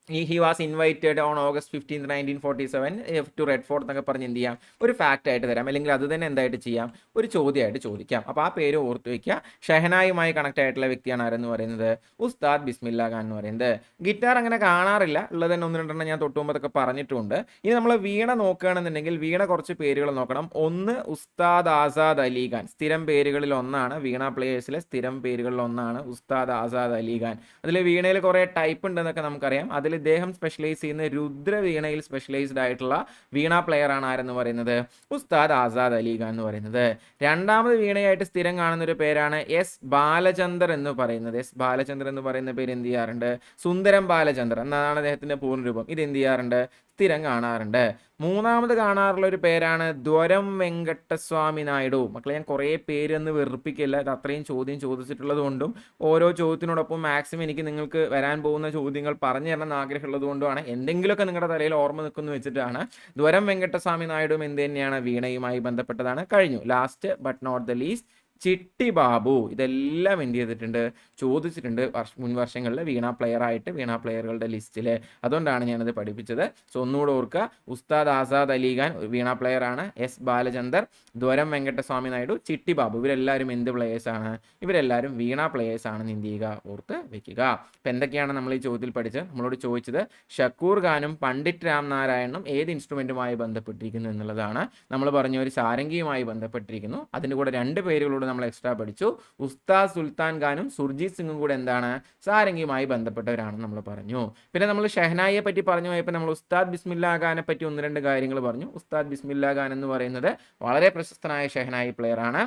he was invited on August 15, 1947 to Red Fort എന്നൊക്കെ പറഞ്ഞ് എന്ത് ചെയ്യാം, ഒരു ഫാക്റ്റ് ആയിട്ട് തരാം. അല്ലെങ്കിൽ അത് തന്നെ എന്തായിട്ട് ചെയ്യാം, ഒരു ചോദ്യമായിട്ട് ചോദിക്കാം. അപ്പോൾ ആ പേര് ഓർത്ത് വയ്ക്കുക. ഷെഹനായുമായി കണക്ട് ആയിട്ടുള്ള വ്യക്തിയാണ് ആരെന്ന് പറയുന്നത്, ഉസ്താദ് ബിസ്മില്ലാ ഖാൻ എന്ന് പറയുന്നത്. ഗിറ്റാർ അങ്ങനെ കാണാറില്ല, ഉള്ളത് തന്നെ 1-2 ഞാൻ തൊട്ടുമുമ്പതൊക്കെ പറഞ്ഞിട്ടുണ്ട്. ഇനി നമ്മൾ വീണ നോക്കുകയാണെന്നുണ്ടെങ്കിൽ വീണ കുറച്ച് പേരുകൾ നോക്കണം. 1 ഉസ്താദ് ആസാദ് അലി ഖാൻ. സ്ഥിരം പേരുകളിൽ ഒന്നാണ്, വീണ പ്ലേയേഴ്സിലെ സ്ഥിരം പേരുകളിൽ ഒന്നാണ് ഉസ്താദ് ആസാദ് അലി ഖാൻ. അതിൽ വീണയിൽ കുറേ ടൈപ്പ് ഉണ്ടെന്നൊക്കെ നമുക്കറിയാം. അതിൽ ഇദ്ദേഹം സ്പെഷ്യലൈസ് ചെയ്യുന്ന രുദ്രവീണയിൽ സ്പെഷ്യലൈസ്ഡ് ആയിട്ടുള്ള വീണ പ്ലെയർ ആണ് ആരെന്ന് പറയുന്നത് ഉസ്താദ് ആസാദ് അലി ഖാൻ എന്ന് പറയുന്നത്. രണ്ടാമത് വീണയായിട്ട് സ്ഥിരം കാണുന്ന ഒരു പേരാണ് എസ് ബാലചന്ദർ എന്ന് പറയുന്നത്. എസ് ബാലചന്ദർ എന്ന് പറയുന്ന പേര് എന്ത് ചെയ്യാറുണ്ട്? സുന്ദരം ബാലചന്ദർ എന്നാണ് അദ്ദേഹത്തിന്റെ പൂർണ്ണരൂപം. ഇത് എന്ത് ചെയ്യാറുണ്ട്? സ്ഥിരം കാണാറുണ്ട്. മൂന്നാമത് കാണാറുള്ള ഒരു പേരാണ് ദ്വരം വെങ്കട്ടസ്വാമി നായിഡു. മക്കളെ ഞാൻ കുറേ പേരൊന്ന് വെറുപ്പിക്കില്ല, ഇത് അത്രയും ചോദ്യം ചോദിച്ചിട്ടുള്ളത് കൊണ്ടും ഓരോ ചോദ്യത്തിനോടൊപ്പം മാക്സിമം എനിക്ക് നിങ്ങൾക്ക് വരാൻ പോകുന്ന ചോദ്യങ്ങൾ പറഞ്ഞു തരണം എന്ന് ആഗ്രഹമുള്ളത് കൊണ്ടുമാണ്, എന്തെങ്കിലുമൊക്കെ നിങ്ങളുടെ തലയിൽ ഓർമ്മ നിൽക്കുന്നു വെച്ചിട്ടാണ്. ദ്വരം വെങ്കട്ടസ്വാമി നായിഡുവും എന്ത് തന്നെയാണ്? വീണയുമായി ബന്ധപ്പെട്ടതാണ്. കഴിഞ്ഞു. Last but not the least Chitti Babu. ഇതെല്ലാം എന്ത് ചെയ്തിട്ടുണ്ട്? ചോദിച്ചിട്ടുണ്ട് മുൻ വർഷങ്ങളിൽ വീണ പ്ലെയർ ആയിട്ട്, വീണ പ്ലെയറുകളുടെ ലിസ്റ്റിൽ. അതുകൊണ്ടാണ് ഞാനത് പഠിപ്പിച്ചത്. സോ ഒന്നുകൂടെ ഓർക്കുക, ഉസ്താദ് ആസാദ് അലി ഖാൻ വീണ പ്ലെയർ ആണ്, എസ് ബാലചന്ദർ, ദ്വരം വെങ്കട്ടസ്വാമി നായിഡു, ചിട്ടി ബാബു, ഇവരെല്ലാവരും എന്ത് പ്ലെയേഴ്സ് ആണ്? ഇവരെല്ലാവരും വീണ പ്ലെയേഴ്സ് ആണെന്ന് എന്ത് ചെയ്യുക? ഓർത്ത് വെക്കുക. അപ്പം എന്തൊക്കെയാണ് നമ്മൾ ഈ ചോദ്യത്തിൽ പഠിച്ചത്? നമ്മളോട് ചോദിച്ചത് ഷക്കൂർ ഖാനും പണ്ഡിറ്റ് രാം നാരായണനും ഏത് ഇൻസ്ട്രുമെൻറ്റുമായി ബന്ധപ്പെട്ടിരിക്കുന്നു എന്നുള്ളതാണ്. നമ്മൾ പറഞ്ഞ ഒരു സാരംഗിയുമായി ബന്ധപ്പെട്ടിരിക്കുന്നു. അതിൻ്റെ കൂടെ രണ്ട് പേരുകളോട് നമ്മൾ എക്സ്ട്രാ പഠിച്ചു. ഉസ്താദ് സുൽത്താൻ ഖാനും സുർജീത് സിംഗും കൂടെ എന്താണ്? സാരംഗിയുമായി ബന്ധപ്പെട്ടവരാണെന്ന് നമ്മൾ പറഞ്ഞു. പിന്നെ നമ്മൾ ഷെഹനായിയെ പറ്റി പറഞ്ഞു പോയപ്പോൾ നമ്മൾ ഉസ്താദ് ബിസ്മില്ലാ ഖാനെ പറ്റി ഒന്ന് രണ്ട് കാര്യങ്ങൾ പറഞ്ഞു. ഉസ്താദ് ബിസ്മില്ലാ ഖാൻ എന്ന് പറയുന്നത് വളരെ പ്രശസ്തനായ ഷെഹനായി പ്ലെയർ ആണ്.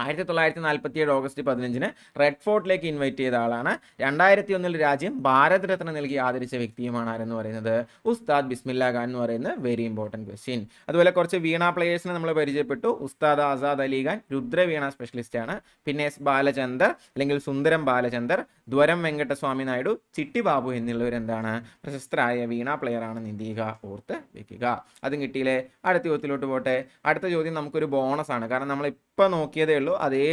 1947 ഓഗസ്റ്റ് 15 റെഡ് ഫോർട്ടിലേക്ക് ഇൻവൈറ്റ് ചെയ്ത ആളാണ്. 2001 രാജ്യം ഭാരത് രത്ന നൽകി ആദരിച്ച വ്യക്തിയുമാണ് ആരെന്ന് പറയുന്നത്? ഉസ്താദ് ബിസ്മില്ലാ ഖാൻ എന്ന് പറയുന്നത് വെരി ഇമ്പോർട്ടൻറ്റ് ക്വസ്റ്റ്യൻ. അതുപോലെ കുറച്ച് വീണ പ്ലെയേഴ്സിനെ നമ്മൾ പരിചയപ്പെട്ടു. ഉസ്താദ് ആസാദ് അലി ഖാൻ രുദ്രവീണ സ്പെഷ്യലിസ്റ്റ് ആണ്. പിന്നെ എസ് ബാലചന്ദർ അല്ലെങ്കിൽ സുന്ദരം ബാലചന്ദർ, ദ്വരം വെങ്കട്ടസ്വാമി നായിഡു, ചിട്ടി ബാബു എന്നുള്ളവരെന്താണ്? പ്രശസ്തരായ വീണ പ്ലെയർ ആണെന്ന് എന്ത് ചെയ്യുക? ഓർത്ത് വെക്കുക. അതും കിട്ടിയില്ലേ? അടുത്ത ചോദ്യത്തിലോട്ട് പോട്ടെ. അടുത്ത ചോദ്യം നമുക്കൊരു ബോണസ് ആണ്, കാരണം നമ്മൾ ഇപ്പോൾ നോക്കിയതേ ഉള്ളൂ, അതേ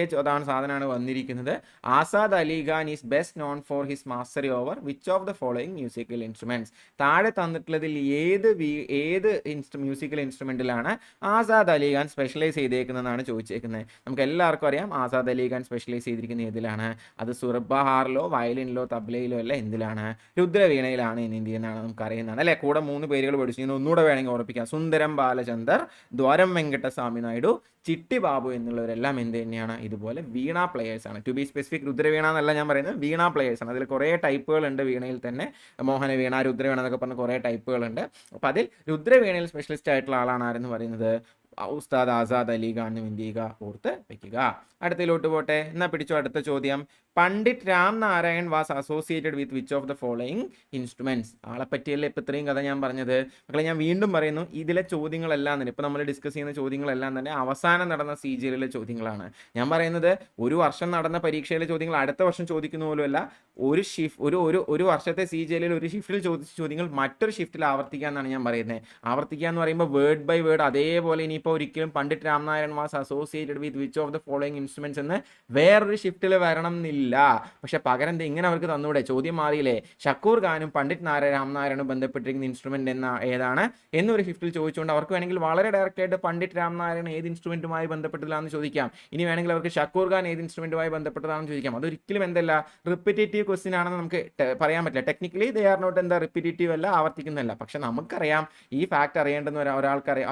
സാധനമാണ് വന്നിരിക്കുന്നത്. Azad Ali Khan is best known for his mastery over which of the following musical instruments? താഴെ തന്നിട്ടുള്ളതിൽ ഏത് മ്യൂസിക്കൽ ഇൻസ്ട്രുമെന്റിലാണ് ആസാദ് അലി ഖാൻ സ്പെഷ്യലൈസ് ചെയ്തേക്കുന്നതെന്നാണ് ചോദിച്ചേക്കുന്നത്. നമുക്ക് എല്ലാവർക്കും അറിയാം ആസാദ് അലി ഖാൻ സ്പെഷ്യലൈസ് ചെയ്തിരിക്കുന്ന ഏതിലാണ്? അത് സുർബഹാറിലോ വയലിനിലോ തബ്ലയിലോ അല്ല, എന്തിലാണ്? രുദ്രവീണയിലാണ് എന്ന് എന്ത് ചെയ്യുന്നതാണ് നമുക്ക് അറിയുന്നതാണ് അല്ലേ. കൂടെ 3 പേരുകൾ പഠിച്ചു, ഒന്നുകൂടെ വേണമെങ്കിൽ ഓർപ്പിക്കാം. സുന്ദരം ബാലചന്ദർ, ദ്വാരം വെങ്കട്ടസ്വാമി നായിഡു, ചിട്ടി ബാബു എന്നുള്ളവരെല്ലാം എന്ത് തന്നെയാണ്? ഇതുപോലെ വീണ പ്ലെയേഴ്സ് ആണ്. ടു ബി സ്പെസിഫിക് രുദ്രവീണ എന്നല്ല ഞാൻ പറയുന്നത്, വീണ പ്ലെയേഴ്സ് ആണ്. അതിൽ കുറേ ടൈപ്പുകളുണ്ട് വീണയിൽ തന്നെ. മോഹനവീണ, രുദ്രവീണ എന്നൊക്കെ പറഞ്ഞ കുറേ ടൈപ്പുകളുണ്ട്. അപ്പോൾ അതിൽ രുദ്രവീണയിൽ സ്പെഷ്യലിസ്റ്റ് ആയിട്ടുള്ള ആളാണ് ആരെന്ന് പറയുന്നത്? ഉസ്താദ് ആസാദ് അലി ഖാൻ എന്ത് ചെയ്യുക? ഓർത്ത് വെക്കുക. അടുത്തതിലോട്ട് പോട്ടെ. എന്നാൽ പിടിച്ചോ അടുത്ത ചോദ്യം. Pandit Ram Narayan was associated with which of the following instruments? ആളെ പറ്റിയല്ലേ ഇപ്പം ഇത്രയും കഥ ഞാൻ പറഞ്ഞത്. മക്കളെ ഞാൻ വീണ്ടും പറയുന്നു, ഇതിലെ ചോദ്യങ്ങളെല്ലാം തന്നെ ഇപ്പം നമ്മൾ ഡിസ്കസ് ചെയ്യുന്ന ചോദ്യങ്ങളെല്ലാം തന്നെ അവസാനം നടന്ന CGL ചോദ്യങ്ങളാണ്. ഞാൻ പറയുന്നത് ഒരു വർഷം നടന്ന പരീക്ഷയിലെ ചോദ്യങ്ങൾ അടുത്ത വർഷം ചോദിക്കുന്ന പോലുമല്ല. ഒരു വർഷത്തെ CGL ഒരു ഷിഫ്റ്റിൽ ചോദിച്ച ചോദ്യങ്ങൾ മറ്റൊരു ഷിഫ്റ്റിൽ ആവർത്തിക്കുക എന്നാണ് ഞാൻ പറയുന്നത്. ആവർത്തിക്കുക എന്ന് പറയുമ്പോൾ വേർഡ് ബൈ വേർഡ് അതേപോലെ ഇനിയിപ്പോൾ ഒരിക്കലും Pandit Ram Narayan was associated with which of the following instruments എന്ന് വേറൊരു ഷിഫ്റ്റിൽ വരണം എന്നില്ല. പക്ഷെ പകരം ഇങ്ങനെ അവർക്ക് തന്നൂടെ? ചോദ്യം മാറിയില്ലേ? ഷക്കൂർ ഖാനും പണ്ഡിറ്റ് രാം നാരായണും ബന്ധപ്പെട്ടിരിക്കുന്ന ഇൻസ്ട്രുമെന്റ് ഏതാണ് എന്നൊരു ഷിഫ്റ്റിൽ ചോദിച്ചുകൊണ്ട് അവർക്ക് വേണമെങ്കിൽ വളരെ ഡയറക്റ്റ് ആയിട്ട് പണ്ഡിറ്റ് രാം നാരായൺ ഏത് ഇൻസ്ട്രുമെന്റുമായി ബന്ധപ്പെട്ടതാണെന്ന് ചോദിക്കാം. ഇനി വേണമെങ്കിൽ അവർക്ക് ഷക്കൂർ ഖാൻ ഏത് ഇൻസ്ട്രുമെന്റുമായി ബന്ധപ്പെട്ടതാണെന്ന് ചോദിക്കാം. അതൊരിക്കലും എന്തല്ല, റിപ്പീറ്റേറ്റീവ് ക്വസ്റ്റ്യൻ ആണെന്ന് നമുക്ക് പറയാൻ പറ്റില്ല. Technically they are not repetitive അല്ല, ആവർത്തിക്കുന്നതല്ല. പക്ഷെ നമുക്കറിയാം, ഈ ഫാക്ട് അറിയേണ്ടുന്ന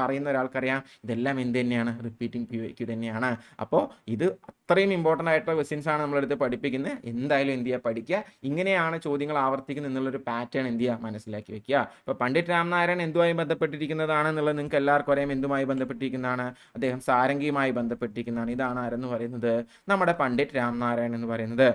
അറിയുന്ന ഒരാൾക്കറിയാം ഇതെല്ലാം എന്ത് തന്നെയാണ്? റിപ്പീറ്റിംഗ് PYQ തന്നെയാണ്. അപ്പോൾ ഇത് അത്രയും ഇമ്പോർട്ടൻ്റ് ആയിട്ടുള്ള ക്വസ്റ്റ്യൻസ് ആണ് നമ്മളെടുത്ത് പഠിപ്പിക്കുന്നത്. എന്തായാലും എന്ത് ചെയ്യുക? പഠിക്കുക. ഇങ്ങനെയാണ് ചോദ്യങ്ങൾ ആവർത്തിക്കുന്നത് എന്നുള്ളൊരു പാറ്റേൺ എന്ത് ചെയ്യുക? മനസ്സിലാക്കി വെക്കുക. ഇപ്പോൾ പണ്ഡിറ്റ് രാം നാരായൺ എന്തുമായി ബന്ധപ്പെട്ടിരിക്കുന്നതാണെന്നുള്ളത് നിങ്ങൾക്ക് എല്ലാവർക്കും അറിയാം. എന്തുമായി ബന്ധപ്പെട്ടിരിക്കുന്നതാണ്? അദ്ദേഹം സാരംഗിയുമായി ബന്ധപ്പെട്ടിരിക്കുന്നതാണ്. ഇതാണ് ആരെന്ന് പറയുന്നത്? നമ്മുടെ പണ്ഡിറ്റ് രാം നാരായൺ എന്ന് പറയുന്നത്.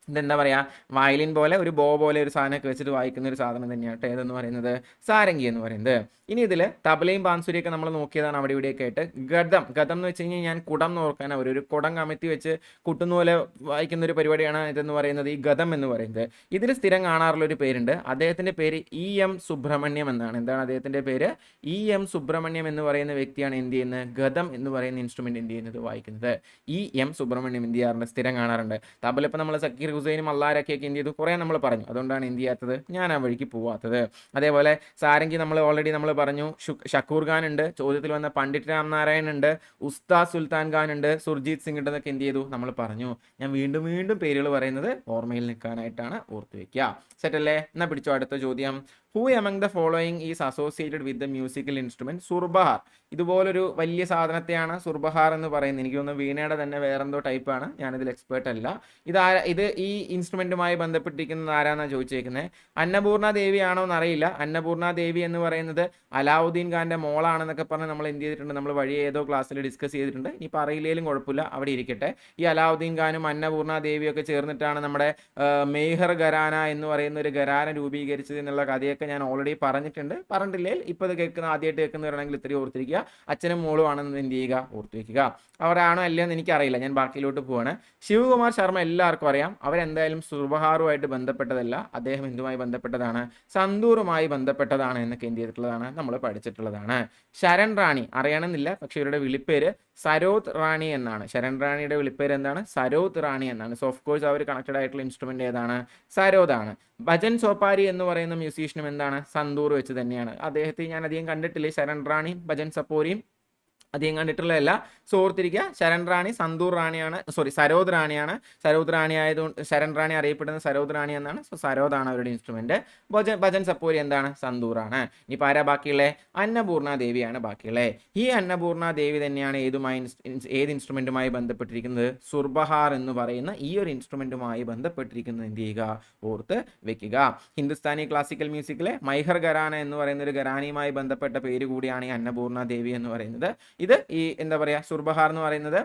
ഇതെന്താ പറയുക? വയലിൻ പോലെ ഒരു ബോ പോലെ ഒരു സാധനമൊക്കെ വെച്ചിട്ട് വായിക്കുന്ന ഒരു സാധനം തന്നെയാണ് ഏതെന്ന് പറയുന്നത്? സാരംഗി എന്ന് പറയുന്നത്. ഇനി ഇതിൽ തബലയും ബാൻസുരിയൊക്കെ നമ്മൾ നോക്കിയതാണ് അവിടെ ഇവിടെയൊക്കെ ആയിട്ട്. ഗതം എന്ന് വെച്ച് കഴിഞ്ഞാൽ ഞാൻ കുടം എന്ന് ഓർക്കാൻ, ഒരു കുടം കമത്തി വെച്ച് കുട്ടുന്ന പോലെ വായിക്കുന്ന ഒരു പരിപാടിയാണ് ഇതെന്ന് പറയുന്നത്, ഈ ഗതം എന്ന് പറയുന്നത്. ഇതിൽ സ്ഥിരം കാണാറുള്ള ഒരു പേരുണ്ട്. അദ്ദേഹത്തിൻ്റെ പേര് EM സുബ്രഹ്മണ്യം എന്നാണ്. എന്താണ് അദ്ദേഹത്തിൻ്റെ പേര്? EM സുബ്രഹ്മണ്യം എന്ന് പറയുന്ന വ്യക്തിയാണ് എന്ത് ചെയ്യുന്നത്? ഗതം എന്ന് പറയുന്ന ഇൻസ്ട്രുമെന്റ് എന്ത് ചെയ്യുന്നത്? വായിക്കുന്നത്. EM സുബ്രഹ്മണ്യം എന്ത് ചെയ്യാറുണ്ട്? സ്ഥിരം കാണാറുണ്ട്. തബല ഇപ്പം നമ്മൾ സക്കീർ ഹുസൈനും അല്ലാരൊക്കെയൊക്കെ എന്ത് ചെയ്തു? കുറേ നമ്മൾ പറഞ്ഞു. അതുകൊണ്ടാണ് എന്ത് ചെയ്യാത്തത്? ഞാൻ ആ വഴിക്ക് പോവാത്തത്. അതേപോലെ സാരംഗി നമ്മൾ ഓൾറെഡി നമ്മൾ പറഞ്ഞു. ഷക്കൂർ ഖാൻ ഉണ്ട്, ചോദ്യത്തിൽ വന്ന പണ്ഡിറ്റ് രാം നാരായൺ ഉണ്ട്, ഉസ്താദ് സുൽത്താൻ ഖാൻ ഉണ്ട്, സുർജീത് സിംഗ് ഉണ്ടെന്നൊക്കെ എന്ത് ചെയ്തു? നമ്മൾ പറഞ്ഞു. ഞാൻ വീണ്ടും പേരുകൾ പറയുന്നത് ഓർമ്മയിൽ നിൽക്കാനായിട്ടാണ്. ഓർത്ത് വെക്കുക. സെറ്റ് അല്ലേ? എന്നാൽ പിടിച്ചോ അടുത്ത ചോദ്യം. Who among the following is associated with the musical instrument surbahar. ഇതുപോലൊരു വലിയ സാധനത്തെയാണ് സുർബഹാർ എന്ന് പറയുന്നത്. എനിക്ക് തോന്നുന്നു വീണയുടെ തന്നെ വേറെന്തോ ടൈപ്പാണ്, ഞാനിതിൽ എക്സ്പേർട്ട് അല്ല. ഇത് ഈ ഇൻസ്ട്രുമെന്റുമായി ബന്ധപ്പെട്ടിരിക്കുന്നത് ആരാന്നാണ് ചോദിച്ചേക്കുന്നത്. അന്നപൂർണ ദേവിയാണോ എന്നറിയില്ല. അന്നപൂർണ ദേവി എന്ന് പറയുന്നത് അലാവുദ്ദീൻ ഖാന്റെ മോളാണെന്നൊക്കെ പറഞ്ഞ് നമ്മൾ എന്ത് ചെയ്തിട്ടുണ്ട്, നമ്മൾ വഴി ഏതോ ക്ലാസ്സിൽ ഡിസ്കസ് ചെയ്തിട്ടുണ്ട്. ഇനിയിപ്പോൾ അറിയില്ലെങ്കിലും കുഴപ്പമില്ല, അവിടെ ഇരിക്കട്ടെ. ഈ അലാവുദ്ദീൻ ഖാനും അന്നപൂർണ ദേവിയൊക്കെ ചേർന്നിട്ടാണ് നമ്മുടെ മെയ്ഹർ ഘരാന എന്ന് പറയുന്ന ഒരു ഘരാന രൂപീകരിച്ചത് എന്നുള്ള കഥയൊക്കെ ഞാൻ ഓൾറെഡി പറഞ്ഞിട്ടുണ്ട്. പറഞ്ഞിട്ടില്ലേ, ഇപ്പോൾ ഇത് ആദ്യമായിട്ട് കേൾക്കുന്നവരാണെങ്കിൽ ഇത്രയും ഓർത്തിരിക്കുക. അച്ഛനും മോളും ആണെന്ന് എന്ത് ചെയ്യുക, ഓർത്തു വയ്ക്കുക. അവരാണോ അല്ലയോ എന്ന് എനിക്കറിയില്ല, ഞാൻ ബാക്കിയിലോട്ട് പോവാണ്. ശിവകുമാർ ശർമ്മ എല്ലാവർക്കും അറിയാം. അവരെന്തായാലും സുർബഹാറുമായിട്ട് ബന്ധപ്പെട്ടതല്ല, അദ്ദേഹം എന്തുമായി ബന്ധപ്പെട്ടതാണ്, സന്തൂറുമായി ബന്ധപ്പെട്ടതാണ് എന്നൊക്കെ എന്ത് ചെയ്തിട്ടുള്ളതാണ്, നമ്മൾ പഠിച്ചിട്ടുള്ളതാണ്. ശരൺ റാണി അറിയണമെന്നില്ല, പക്ഷെ ഇവരുടെ വിളിപ്പേര് സരോദ് റാണി എന്നാണ്. ശരൺ റാണിയുടെ വിളിപ്പേര് എന്താണ്, സരോദ് റാണി എന്നാണ്. സോ ഓഫ് കോഴ്സ് അവർ കണക്റ്റഡ് ആയിട്ടുള്ള ഇൻസ്ട്രുമെന്റ് ഏതാണ്, സരോദാണ്. ഭജൻ സോപാരി എന്ന് പറയുന്ന മ്യൂസീഷ്യനും എന്താണ്, സന്തൂർ വെച്ച് തന്നെയാണ്. അദ്ദേഹത്തെ ഞാൻ അധികം കണ്ടിട്ടില്ലേ, ശരൺ റാണിയും ഭജൻ സപ്പോരിയും അധികം കണ്ടിട്ടുള്ളതല്ല. സോ ഓർത്തിരിക്കുക, ശരൺ റാണി സന്തൂർ റാണിയാണ്, സരോദ് റാണിയാണ്. സരോദ് റാണി ആയതുകൊണ്ട് ശരൺ റാണി അറിയപ്പെടുന്നത് സരോദ് റാണി എന്നാണ്. സോ സരോദാണ് അവരുടെ ഇൻസ്ട്രുമെന്റ്. ഭജൻ സപ്പോരി എന്താണ്, സന്തൂറാണ്. ഇനി ആരാ ബാക്കിയുള്ളത്, അന്നപൂർണ ദേവിയാണ് ബാക്കിയുള്ളത്. ഈ അന്നപൂർണ ദേവി തന്നെയാണ് ഏത് ഇൻസ്ട്രുമെന്റുമായി ബന്ധപ്പെട്ടിരിക്കുന്നത്, സുർബഹാർ എന്ന് പറയുന്ന ഈ ഒരു ഇൻസ്ട്രുമെന്റുമായി ബന്ധപ്പെട്ടിരിക്കുന്നത് എന്ത് ചെയ്യുക, ഓർത്ത് വെക്കുക. ഹിന്ദുസ്ഥാനി ക്ലാസിക്കൽ മ്യൂസിക്കിലെ മൈഹർ ഘരാന എന്ന് പറയുന്ന ഒരു ഘരാനയുമായി ബന്ധപ്പെട്ട പേര് കൂടിയാണ് ഈ അന്നപൂർണ ദേവി എന്ന് പറയുന്നത്. ഇത് ഈ എന്താ പറയുക, സുർബഹാർ എന്ന് പറയുന്നത്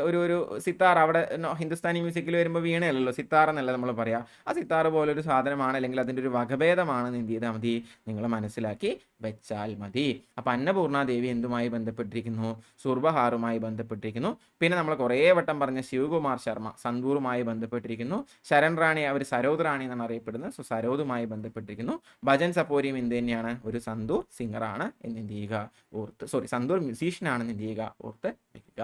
ഒരു സിത്താർ. അവിടെ ഹിന്ദുസ്ഥാനി മ്യൂസിക്കിൽ വരുമ്പോൾ വീണയല്ലോ, സിത്താർ എന്നല്ല നമ്മൾ പറയാം. ആ സിത്താർ പോലൊരു സാധനമാണ്, അല്ലെങ്കിൽ അതിൻ്റെ ഒരു വകഭേദമാണെന്ന് എന്ത് ചെയ്താൽ മതി, നിങ്ങൾ മനസ്സിലാക്കി വെച്ചാൽ മതി. അപ്പം അന്നപൂർണ ദേവി എന്തുമായി ബന്ധപ്പെട്ടിരിക്കുന്നു, സുർബഹാറുമായി ബന്ധപ്പെട്ടിരിക്കുന്നു. പിന്നെ നമ്മൾ കുറേ വട്ടം പറഞ്ഞ ശിവകുമാർ ശർമ്മ സന്തൂറുമായി ബന്ധപ്പെട്ടിരിക്കുന്നു. ശരൺ റാണി അവർ സരോദ് റാണി എന്നാണ് അറിയപ്പെടുന്നത്. സോ സരോദുമായി ബന്ധപ്പെട്ടിരിക്കുന്നു. ഭജൻ സപ്പോരിയും എന്ത് തന്നെയാണ്, ഒരു സന്തൂർ സിംഗറാണ് എന്ന് എന്ത് ചെയ്യുക, സന്തൂർ മ്യൂസീഷ്യനാണ് എന്ത് ചെയ്യുക, ഓർത്ത് വെക്കുക.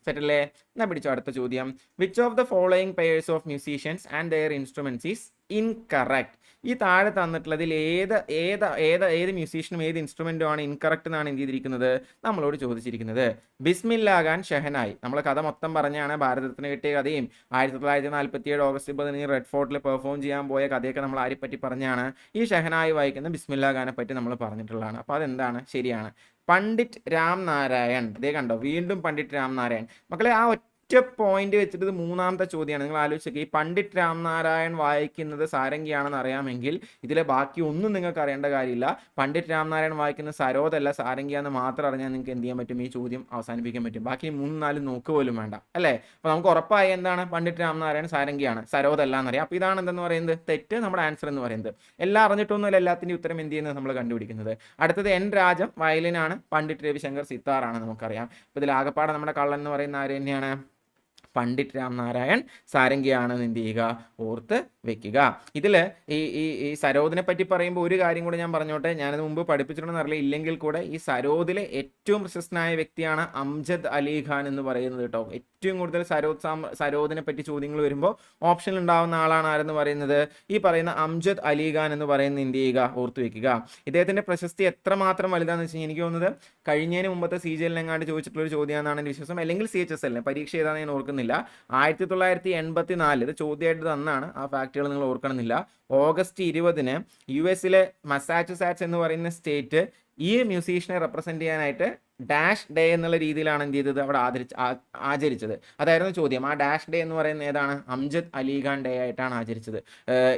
സെറ്റല്ലേ? എന്നാ പിടിച്ചോ അടുത്ത ചോദ്യം. Which of the following pairs of musicians and their instruments is incorrect? ഈ താഴെ തന്നിട്ടുള്ളതിൽ ഏത് മ്യൂസീഷ്യനും ഏത് ഇൻസ്ട്രുമെന്റും ആണ് ഇൻകറക്റ്റ് എന്നാണ് എന്ത് ചെയ്തിരിക്കുന്നത്, നമ്മളോട് ചോദിച്ചിരിക്കുന്നത്. ബിസ്മില്ലാ ഖാൻ ഷെഹനായി, നമ്മൾ കഥ മൊത്തം പറഞ്ഞാണ്, ഭാരതത്തിന് കിട്ടിയ കഥയും 1947 ഓഗസ്റ്റ് 20 റെഡ് ഫോർട്ടിൽ പെർഫോം ചെയ്യാൻ പോയ കഥയൊക്കെ നമ്മൾ ആരെപ്പറ്റി പറഞ്ഞാണ്, ഈ ഷെഹനായി വായിക്കുന്ന ബിസ്മില്ലാ ഖാനെ പറ്റി നമ്മൾ പറഞ്ഞിട്ടുള്ളതാണ്. അപ്പോൾ അതെന്താണ്, ശരിയാണ്. പണ്ഡിറ്റ് രാം നാരായൺ, ഇതേ കണ്ടോ, വീണ്ടും പണ്ഡിറ്റ് രാം നാരായൺ. മക്കളെ ആ ഒറ്റ പോയിന്റ് വെച്ചിട്ട് ഇത് മൂന്നാമത്തെ ചോദ്യമാണ്. നിങ്ങൾ ആലോചിച്ചേക്ക്, ഈ പണ്ഡിറ്റ് രാം നാരായൺ വായിക്കുന്നത് സാരംഗിയാണെന്ന് അറിയാമെങ്കിൽ ഇതിലെ ബാക്കി ഒന്നും നിങ്ങൾക്ക് അറിയേണ്ട കാര്യമില്ല. പണ്ഡിറ്റ് രാം നാരായൺ വായിക്കുന്ന സരോദല്ല സാരംഗിയാന്ന് മാത്രം അറിഞ്ഞാൽ നിങ്ങൾക്ക് എന്ത് ചെയ്യാൻ പറ്റും, ഈ ചോദ്യം അവസാനിപ്പിക്കാൻ പറ്റും. ബാക്കി 3-4 നോക്ക് പോലും വേണ്ട, അല്ലേ? അപ്പോൾ നമുക്ക് ഉറപ്പായി എന്താണ്, പണ്ഡിറ്റ് രാം നാരായൺ സാരംഗിയാണ്, സരോദല്ല എന്നറിയാം. അപ്പോൾ ഇതാണ് എന്തെന്ന് പറയുന്നത്, തെറ്റ്. നമ്മുടെ ആൻസർ എന്ന് പറയുന്നത് എല്ലാം അറിഞ്ഞിട്ടൊന്നുമല്ല എല്ലാത്തിൻ്റെ ഉത്തരം എന്ത് ചെയ്യുന്നത് നമ്മൾ കണ്ടുപിടിക്കുന്നത്. അടുത്തത് എൻ രാജം വയലിനാണ്, പണ്ഡിറ്റ് രവിശങ്കർ സിത്താറാണ്, നമുക്കറിയാം. അപ്പോൾ ഇതിൽ ആകപ്പാടെ നമ്മുടെ കള്ളൻ എന്ന് പറയുന്ന ആര് തന്നെയാണ്, പണ്ഡിറ്റ് രാം നാരായൺ സാരംഗിയാണെന്ന് എന്ത് ചെയ്യുക, ഓർത്ത് വെക്കുക. ഇതിൽ ഈ സരോദിനെ പറ്റി പറയുമ്പോൾ ഒരു കാര്യം കൂടെ ഞാൻ പറഞ്ഞോട്ടെ, ഞാനത് മുമ്പ് പഠിപ്പിച്ചിട്ടുണ്ടെന്ന് അറിയില്ല, ഇല്ലെങ്കിൽ കൂടെ ഈ സരോദിലെ ഏറ്റവും പ്രശസ്തനായ വ്യക്തിയാണ് അംജദ് അലി ഖാൻ എന്ന് പറയുന്നത് കേട്ടോ. ഏറ്റവും കൂടുതൽ സരോദിനെ പറ്റി ചോദ്യങ്ങൾ വരുമ്പോൾ ഓപ്ഷനിൽ ഉണ്ടാവുന്ന ആളാണ് ആരെന്ന് പറയുന്നത്, ഈ പറയുന്ന അംജദ് അലി ഖാൻ എന്ന് പറയുന്ന എന്ത് ചെയ്യുക, ഓർത്ത് വെക്കുക. ഇദ്ദേഹത്തിൻ്റെ പ്രശസ്തി എത്രമാത്രം വലുതാണെന്ന് വെച്ച് കഴിഞ്ഞാൽ എനിക്ക് തോന്നുന്നത് കഴിഞ്ഞതിന് മുമ്പത്തെ CGL എങ്ങാണ്ട് ചോദിച്ചിട്ടുള്ളൊരു ചോദ്യമാണെന്നാണ് എൻ്റെ വിശ്വാസം, അല്ലെങ്കിൽ CHSL പരീക്ഷ ഏതാണെന്ന് ഞാൻ ഓർക്കുന്നില്ല. 1984 ഇത് ചോദ്യമായിട്ട് തന്നാണ്, ആ ഫാക്റ്റുകൾ നിങ്ങൾ ഓർക്കണമെന്നില്ല. ഓഗസ്റ്റ് 20 US മസാച്യുസെറ്റ്സ് എന്ന് പറയുന്ന സ്റ്റേറ്റ് ഈ മ്യൂസീഷ്യനെ റെപ്രസെന്റ് ചെയ്യാനായിട്ട് ഡാഷ് ഡേ എന്നുള്ള രീതിയിലാണ് എന്ത് ചെയ്തത്, അവിടെ ആചരിച്ചത്. അതായിരുന്നു ചോദ്യം. ആ ഡാഷ് ഡേ എന്ന് പറയുന്നത് ഏതാണ്, അംജദ് അലി ഖാൻ ഡേ ആയിട്ടാണ് ആചരിച്ചത്.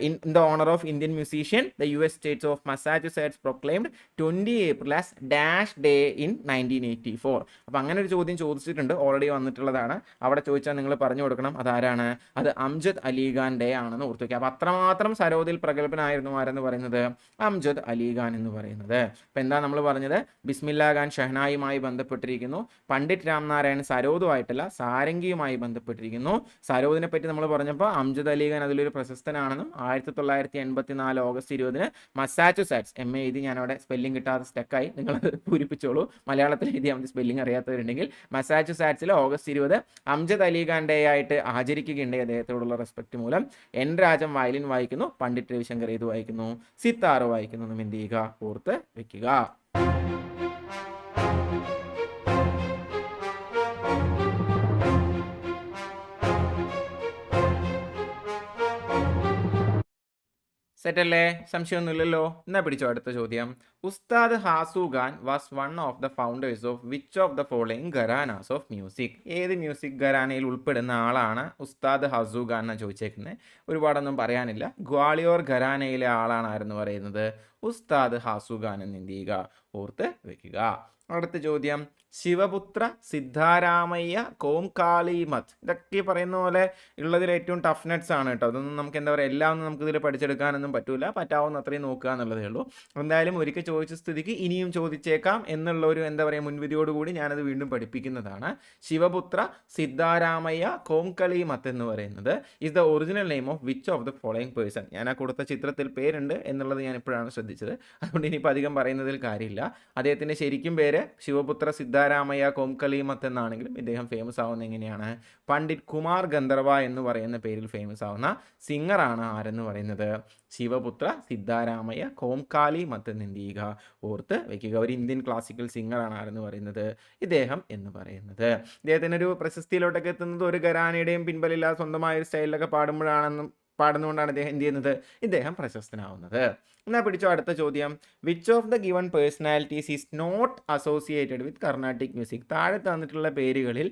In the honour of Indian musician the US states of Massachusetts proclaimed 20 April as dash day in 1984. അപ്പോൾ അങ്ങനെ ഒരു ചോദ്യം ചോദിച്ചിട്ടുണ്ട്, ഓൾറെഡി വന്നിട്ടുള്ളതാണ്. അവിടെ ചോദിച്ചാൽ നിങ്ങൾ പറഞ്ഞു കൊടുക്കണം അതാരാണ്, അത് അംജദ് അലി ഖാൻ ഡേ ആണെന്ന് ഓർത്തു വയ്ക്കുക. അപ്പോൾ അത്രമാത്രം സരോദിൽ പ്രഗത്ഭനായിരുന്നു ആരെന്ന് പറയുന്നത്, അംജദ് അലി ഖാൻ എന്ന് പറയുന്നത്. അപ്പോൾ എന്താ നമ്മൾ പറഞ്ഞത്, ബിസ്മില്ലാ ഖാൻ ഷെഹനായുമായി ബന്ധപ്പെട്ടിരിക്കുന്നു. പണ്ഡിറ്റ് രാം നാരായൺ സരോദുമായിട്ടല്ല സാരംഗിയുമായി ബന്ധപ്പെട്ടിരിക്കുന്നു. സരോദിനെ പറ്റി നമ്മൾ പറഞ്ഞപ്പോൾ അംജദ് അലി ഖാൻ അതിലൊരു പ്രശസ്തനാണെന്നും 1984 ഓഗസ്റ്റ് 20 മസാച്യുസെറ്റ്സ് എഴുതി ഞാനവിടെ സ്പെല്ലിംഗ് കിട്ടാതെ സ്റ്റക്കായി, നിങ്ങളത് പൂരിപ്പിച്ചോളൂ. മലയാളത്തിൽ എഴുതിയാൽ മതി, സ്പെല്ലിംഗ് അറിയാത്തവരുണ്ടെങ്കിൽ. മസാച്യുസെറ്റ്സിൽ ഓഗസ്റ്റ് 20 അംജദ് അലി ഖാൻ ഡേ ആയിട്ട് ആചരിക്കുകയുണ്ടായി. അദ്ദേഹത്തോടുള്ള റെസ്പെക്ട് മൂലം എൻ രാജം വയലിൻ വായിക്കുന്നു, പണ്ഡിറ്റ് രവിശങ്കർ ഏത് വായിക്കുന്നു, സിത്താർ വായിക്കുന്നു എന്നും എന്ത് ചെയ്യുക, ഓർത്ത് വെക്കുക. സെറ്റല്ലേ? സംശയമൊന്നുമില്ലല്ലോ. എന്നാ പിടിച്ചോ അടുത്ത ചോദ്യം. Ustad Hassu Khan was one of the founders of which of the following gharanas of music? ഏത് മ്യൂസിക് ഘരാനയിൽ ഉൾപ്പെടുന്ന ആളാണ് ഉസ്താദ് ഹാസു ഖാൻ എന്നാണ് ചോദിച്ചേക്കുന്നത്. ഒരുപാടൊന്നും പറയാനില്ല. ഗ്വാളിയോർ ഘരാനയിലെ ആളാണ് ആരെന്ന് പറയുന്നത് ഉസ്താദ് ഹാസു ഖാൻ എന്ന് എന്ത് ചെയ്യുക, ഓർത്ത് വെക്കുക. അടുത്ത ചോദ്യം. ശിവപുത്ര സിദ്ധാരാമയ്യ കോംകാളിമത്. ഇതൊക്കെ പറയുന്ന പോലെ ഉള്ളതിൽ ഏറ്റവും ടഫ് നെറ്റ്സ് ആണ് കേട്ടോ. അതൊന്നും നമുക്ക് എന്താ പറയുക, എല്ലാം ഒന്നും നമുക്ക് ഇതിൽ പഠിച്ചെടുക്കാനൊന്നും പറ്റൂല. പറ്റാവുന്ന അത്രയും നോക്കുക എന്നുള്ളതേ ഉള്ളൂ. എന്തായാലും ഒരിക്കൽ ചോദിച്ച സ്ഥിതിക്ക് ഇനിയും ചോദിച്ചേക്കാം എന്നുള്ള ഒരു എന്താ പറയുക മുൻവിധിയോടുകൂടി ഞാനത് വീണ്ടും പഠിപ്പിക്കുന്നതാണ്. ശിവപുത്ര സിദ്ധാരാമയ്യ കോംകളിമത്ത് എന്ന് പറയുന്നത് is the original name of which of the following person. ഞാൻ ആ കൊടുത്ത ചിത്രത്തിൽ പേരുണ്ട് എന്നുള്ളത് ഞാൻ ഇപ്പോഴാണ് ശ്രദ്ധിച്ചത്. അതുകൊണ്ട് ഇനിയിപ്പോൾ അധികം പറയുന്നതിൽ കാര്യമില്ല. അദ്ദേഹത്തിൻ്റെ ശരിക്കും പേര് ശിവപുത്ര സിദ്ധാരാമയ്യ കോംകളിമത്ത് എന്നാണെങ്കിലും ഇദ്ദേഹം ഫേമസ് ആവുന്ന എങ്ങനെയാണ്, പണ്ഡിറ്റ് കുമാർ ഗന്ധർവ എന്ന് പറയുന്ന പേരിൽ ഫേമസ് ആവുന്ന സിംഗറാണ് ആരെന്ന് പറയുന്നത് ശിവപുത്ര സിദ്ധാരാമയ്യ കോംകാളിമത്ത് എന്ന് എന്ത് ചെയ്യുക, ഓർത്ത് വയ്ക്കുക. ഒരു ഇന്ത്യൻ ക്ലാസിക്കൽ സിംഗറാണ് ആരെന്ന് പറയുന്നത് ഇദ്ദേഹം എന്ന് പറയുന്നത്. ഇദ്ദേഹത്തിന് ഒരു പ്രശസ്തിയിലോട്ടൊക്കെ എത്തുന്നത് ഒരു ഘരാനയുടെയും പിൻബലില്ലാതെ സ്വന്തമായ ഒരു സ്റ്റൈലിലൊക്കെ പാടുന്നതുകൊണ്ടാണ് ഇദ്ദേഹം എന്ത് ചെയ്യുന്നത്, ഇദ്ദേഹം പ്രശസ്തനാവുന്നത്. എന്നാൽ പിടിച്ചോ അടുത്ത ചോദ്യം. Which of the given personalities is not associated with Carnatic music? താഴെ തന്നിട്ടുള്ള പേരുകളിൽ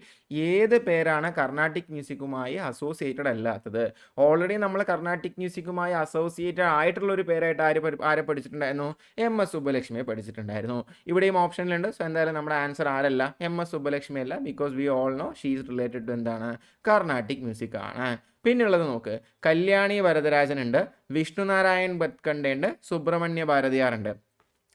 ഏത് പേരാണ് കർണാട്ടിക് മ്യൂസിക്കുമായി അസോസിയേറ്റഡ് അല്ലാത്തത്? ഓൾറെഡി നമ്മൾ കർണാട്ടിക് മ്യൂസിക്കുമായി അസോസിയേറ്റഡ് ആയിട്ടുള്ള ഒരു പേരായിട്ട് ആരെ പഠിച്ചിട്ടുണ്ടായിരുന്നു? MS സുബ്ബലക്ഷ്മിയെ പഠിച്ചിട്ടുണ്ടായിരുന്നു. ഇവിടെയും ഓപ്ഷനിലുണ്ട്. സോ എന്തായാലും നമ്മുടെ ആൻസർ ആരല്ല, MS സുബ്ബലക്ഷ്മി അല്ല. Because we all know she is related to എന്താണ്, കർണാട്ടിക് മ്യൂസിക് ആണ്. പിന്നെയുള്ളത് നോക്ക്, കല്യാണി വരദരാജൻ ഉണ്ട്, വിഷ്ണുനാരായൺ ഭട്കണ്ഡെ ഉണ്ട്, സുബ്രഹ്മണ്യ ഭാരതിയാർ ഉണ്ട്.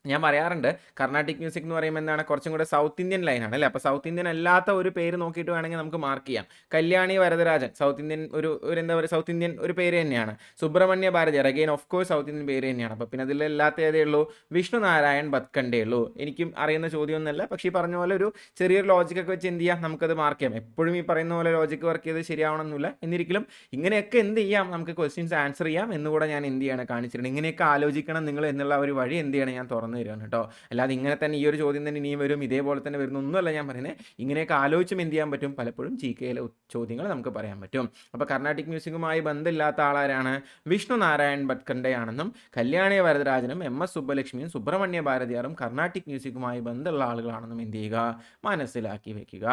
ഞാൻ പറയാറുണ്ട് കർണാട്ടിക് മ്യൂസിക് എന്ന് പറയുമ്പോൾ എന്താണ്, കുറച്ചും കൂടെ സൗത്ത് ഇന്ത്യൻ ലൈനാണ് അല്ലേ. അപ്പോൾ സൗത്ത് ഇന്ത്യൻ അല്ലാത്ത ഒരു പേര് നോക്കിയിട്ട് വേണമെങ്കിൽ നമുക്ക് മാർക്ക് ചെയ്യാം. കല്യാണി വരദരാജൻ സൗത്ത് ഇന്ത്യൻ ഒരു എന്താ പറയുക, സൗത്ത് ഇന്ത്യൻ ഒരു പേര് തന്നെയാണ്. Subramania Bharathiyar again of course south Indian പേര് തന്നെയാണ്. അപ്പോൾ പിന്നെ അതിലല്ലാത്ത ഏതേ ഉള്ളൂ, വിഷ്ണുനാരായൺ ഭട്കണ്ഡേ ഉള്ളൂ. എനിക്കും അറിയുന്ന ചോദ്യമൊന്നുമല്ല, പക്ഷേ ഈ പറഞ്ഞ പോലെ ഒരു ചെറിയൊരു ലോജിക്കൊക്കെ വെച്ച് എന്ത് ചെയ്യാം, നമുക്കത് മാർക്ക് ചെയ്യാം. എപ്പോഴും ഈ പറയുന്ന പോലെ ലോജിക്ക് വർക്ക് ചെയ്ത് ശരിയാവണമെന്നില്ല. എന്നിരിക്കലും ഇങ്ങനെയൊക്കെ എന്ത് ചെയ്യാം, നമുക്ക് ക്വസ്റ്റ്യൻസ് ആൻസർ ചെയ്യാം എന്നുകൂടെ ഞാൻ എന്ത് ചെയ്യാണ് കാണിച്ചിട്ടുണ്ട്. ഇങ്ങനെയൊക്കെ ആലോചിക്കണം നിങ്ങൾ എന്നുള്ള ഒരു വഴി എന്ത് ചെയ്യണം, ഞാൻ തുറന്നു തരുവാണ് കേട്ടോ. അല്ലാതെ ഇങ്ങനെ തന്നെ ഈ ഒരു ചോദ്യം തന്നെ ഇനിയും വരും, ഇതേപോലെ തന്നെ വരുന്ന ഒന്നുമല്ല ഞാൻ പറയുന്നത്. ഇങ്ങനെയൊക്കെ ആലോചിച്ചും എന്ത് ചെയ്യാൻ പറ്റും, പലപ്പോഴും GK ചോദ്യങ്ങൾ നമുക്ക് പറയാൻ പറ്റും. അപ്പോൾ കർണാട്ടിക് മ്യൂസിക്കുമായി ബന്ധമില്ലാത്ത ആളാരാണ്, വിഷ്ണുനാരായൺ ഭട്കണ്ഡെ ആണെന്നും കല്യാണി വരദരാജനും MS സുബ്ബലക്ഷ്മിയും സുബ്രഹ്മണ്യ ഭാരതിയാറും കർണാട്ടിക് മ്യൂസിക്കുമായി ബന്ധമുള്ള ആളുകളാണെന്നും എന്ത് ചെയ്യുക, മനസ്സിലാക്കി വെക്കുക.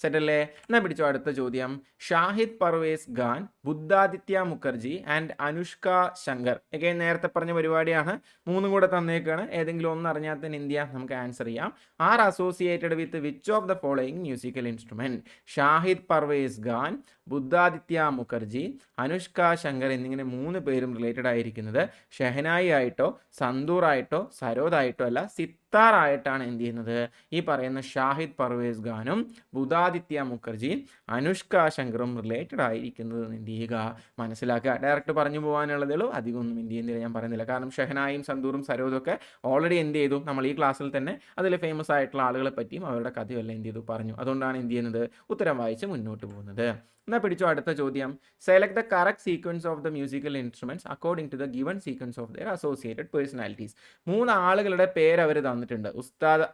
സെറ്റല്ലേ? എന്നാൽ പിടിച്ചോ അടുത്ത ചോദ്യം. ഷാഹിദ് പർവേസ് ഖാൻ, ബുദ്ധാദിത്യ മുഖർജി ആൻഡ് അനുഷ്ക ശങ്കർ. ഒക്കെ നേരത്തെ പറഞ്ഞ പരിപാടിയാണ്. മൂന്നും കൂടെ തന്നേക്കാണ്. ഏതെങ്കിലും ഒന്ന് അറിഞ്ഞാൽ തന്നെ എന്ത് ചെയ്യാം, നമുക്ക് ആൻസർ ചെയ്യാം. Are associated with which of the following musical instrument? Shahid Parvez Khan, Buddhaditya Mukherjee, Anushka Shankar എന്നിങ്ങനെ 3 പേരും റിലേറ്റഡ് ആയിരിക്കുന്നത് ഷെഹനായി ആയിട്ടോ സന്തൂർ ആയിട്ടോ സരോദായിട്ടോ അല്ല, സിത്താറായിട്ടാണ് എന്ത് ചെയ്യുന്നത്, ഈ പറയുന്ന ഷാഹിദ് പർവേസ് ഖാനും ബുദ്ധാദിത്യ മുഖർജിയും അനുഷ്ക ശങ്കറും റിലേറ്റഡ് ആയിരിക്കുന്നത് എന്ത് ചെയ്യുക, മനസ്സിലാക്കുക. ഡയറക്റ്റ് പറഞ്ഞു പോകാനുള്ളതേ ഉള്ളൂ, അധികമൊന്നും എന്ത് ചെയ്യുന്നില്ല, ഞാൻ പറയുന്നില്ല. കാരണം ഷെഹനായും സന്തൂറും സരോദും ഒക്കെ ഓൾറെഡി എന്ത് ചെയ്തു, നമ്മൾ ഈ ക്ലാസ്സിൽ തന്നെ അതിൽ ഫേമസ് ആയിട്ടുള്ള ആളുകളെ പറ്റിയും അവരുടെ കഥയും എല്ലാം എന്ത് ചെയ്തു പറഞ്ഞു. അതുകൊണ്ടാണ് എന്ത് ചെയ്യുന്നത്, ഉത്തരം വായിച്ച് മുന്നോട്ട് പോകുന്നത്. എന്നാൽ പിടിച്ചോ അടുത്ത ചോദ്യം. Select the correct sequence of the musical instruments according to the given sequence of their associated personalities. 3 ആളുകളുടെ പേര് അവർ തന്നിട്ടുണ്ട്. ഉസ്താദ്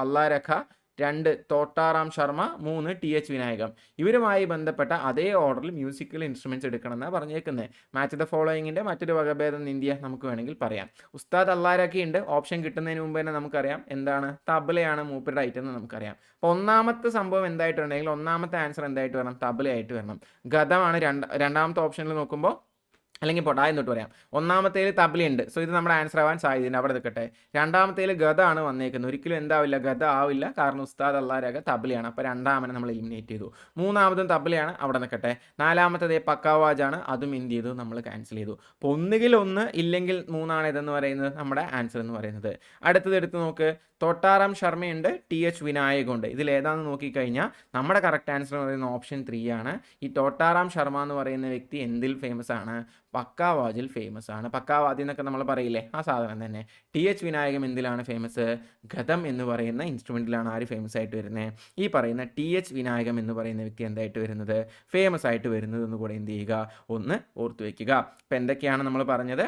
അല്ലാരഖ, 2 തോട്ടാറാം ശർമ്മ, 3 TH വിനായകം. ഇവരുമായി ബന്ധപ്പെട്ട അതേ ഓർഡറിൽ മ്യൂസിക്കൽ ഇൻസ്ട്രുമെന്റ്സ് എടുക്കണം എന്നാണ് പറഞ്ഞേക്കുന്നത്. മാച്ച് ദ ഫോളോയിങ്ങിന്റെ മറ്റൊരു വകഭേദം ഇന്ത്യ നമുക്ക് വേണമെങ്കിൽ പറയാം. ഉസ്താദ് അല്ലാരഖയുണ്ട്. ഓപ്ഷൻ കിട്ടുന്നതിന് മുമ്പ് തന്നെ നമുക്കറിയാം എന്താണ്, തബലയാണ് മൂപ്പരുടെ ഐറ്റം എന്ന് നമുക്കറിയാം. അപ്പോൾ ഒന്നാമത്തെ സംഭവം എന്തായിട്ടുണ്ടെങ്കിൽ ഒന്നാമത്തെ ആൻസർ എന്തായിട്ട് വരണം, തബലയായിട്ട് വരണം. ഗതമാണ് രണ്ടാമത്തെ ഓപ്ഷനിൽ നോക്കുമ്പോൾ, അല്ലെങ്കിൽ പൊടായി എന്നിട്ട് പറയാം. ഒന്നാമത്തേൽ തബലയുണ്ട്. സോ ഇത് നമ്മുടെ ആൻസർ ആവാൻ സാധ്യതയുണ്ട്, അവിടെ നിൽക്കട്ടെ. രണ്ടാമത്തേൽ ഗത ആണ് വന്നേക്കുന്നത്. ഒരിക്കലും എന്താവില്ല, ഗത ആവില്ല. കാരണം ഉസ്താദ് അല്ലാരഖ തബലയാണ്. അപ്പോൾ രണ്ടാമനെ നമ്മൾ എലിമിനേറ്റ് ചെയ്തു. മൂന്നാമതും തബലയാണ്, അവിടെ നിൽക്കട്ടെ. നാലാമത്തത് പക്കാവാജാണ്, അതും എന്ത് ചെയ്തു, നമ്മൾ ക്യാൻസൽ ചെയ്തു. അപ്പോൾ ഒന്നുകിൽ 1 ഇല്ലെങ്കിൽ 3 ഇതെന്ന് പറയുന്നത് നമ്മുടെ ആൻസർ എന്ന് പറയുന്നത്. അടുത്തത് എടുത്ത് നോക്ക്. തോട്ടാറാം ശർമ്മയുണ്ട്, TH വിനായകുണ്ട്. ഇതിൽ ഏതാണെന്ന് നോക്കിക്കഴിഞ്ഞാൽ നമ്മുടെ കറക്റ്റ് ആൻസർ എന്ന് പറയുന്നത് ഓപ്ഷൻ 3 ആണ്. ഈ തോട്ടാറാം ശർമ്മ എന്ന് പറയുന്ന വ്യക്തി എന്തിൽ ഫേമസ് ആണ്, പക്കാവാജിൽ ഫേമസ് ആണ്. പക്കാവാദി എന്നൊക്കെ നമ്മൾ പറയില്ലേ, ആ സാധനം തന്നെ. TH വിനായകം എന്തിലാണ് ഫേമസ്, ഗതം എന്ന് പറയുന്ന ഇൻസ്ട്രുമെൻറ്റിലാണ് ആര് ഫേമസ് ആയിട്ട് വരുന്നത്, ഈ പറയുന്ന TH വിനായകം എന്ന് പറയുന്ന വ്യക്തി എന്തായിട്ട് വരുന്നത്, ഫേമസ് ആയിട്ട് വരുന്നത് എന്ന് കൂടെ എന്ത് ചെയ്യുക, ഒന്ന് ഓർത്തു വയ്ക്കുക. അപ്പം എന്തൊക്കെയാണ് നമ്മൾ പറഞ്ഞത്,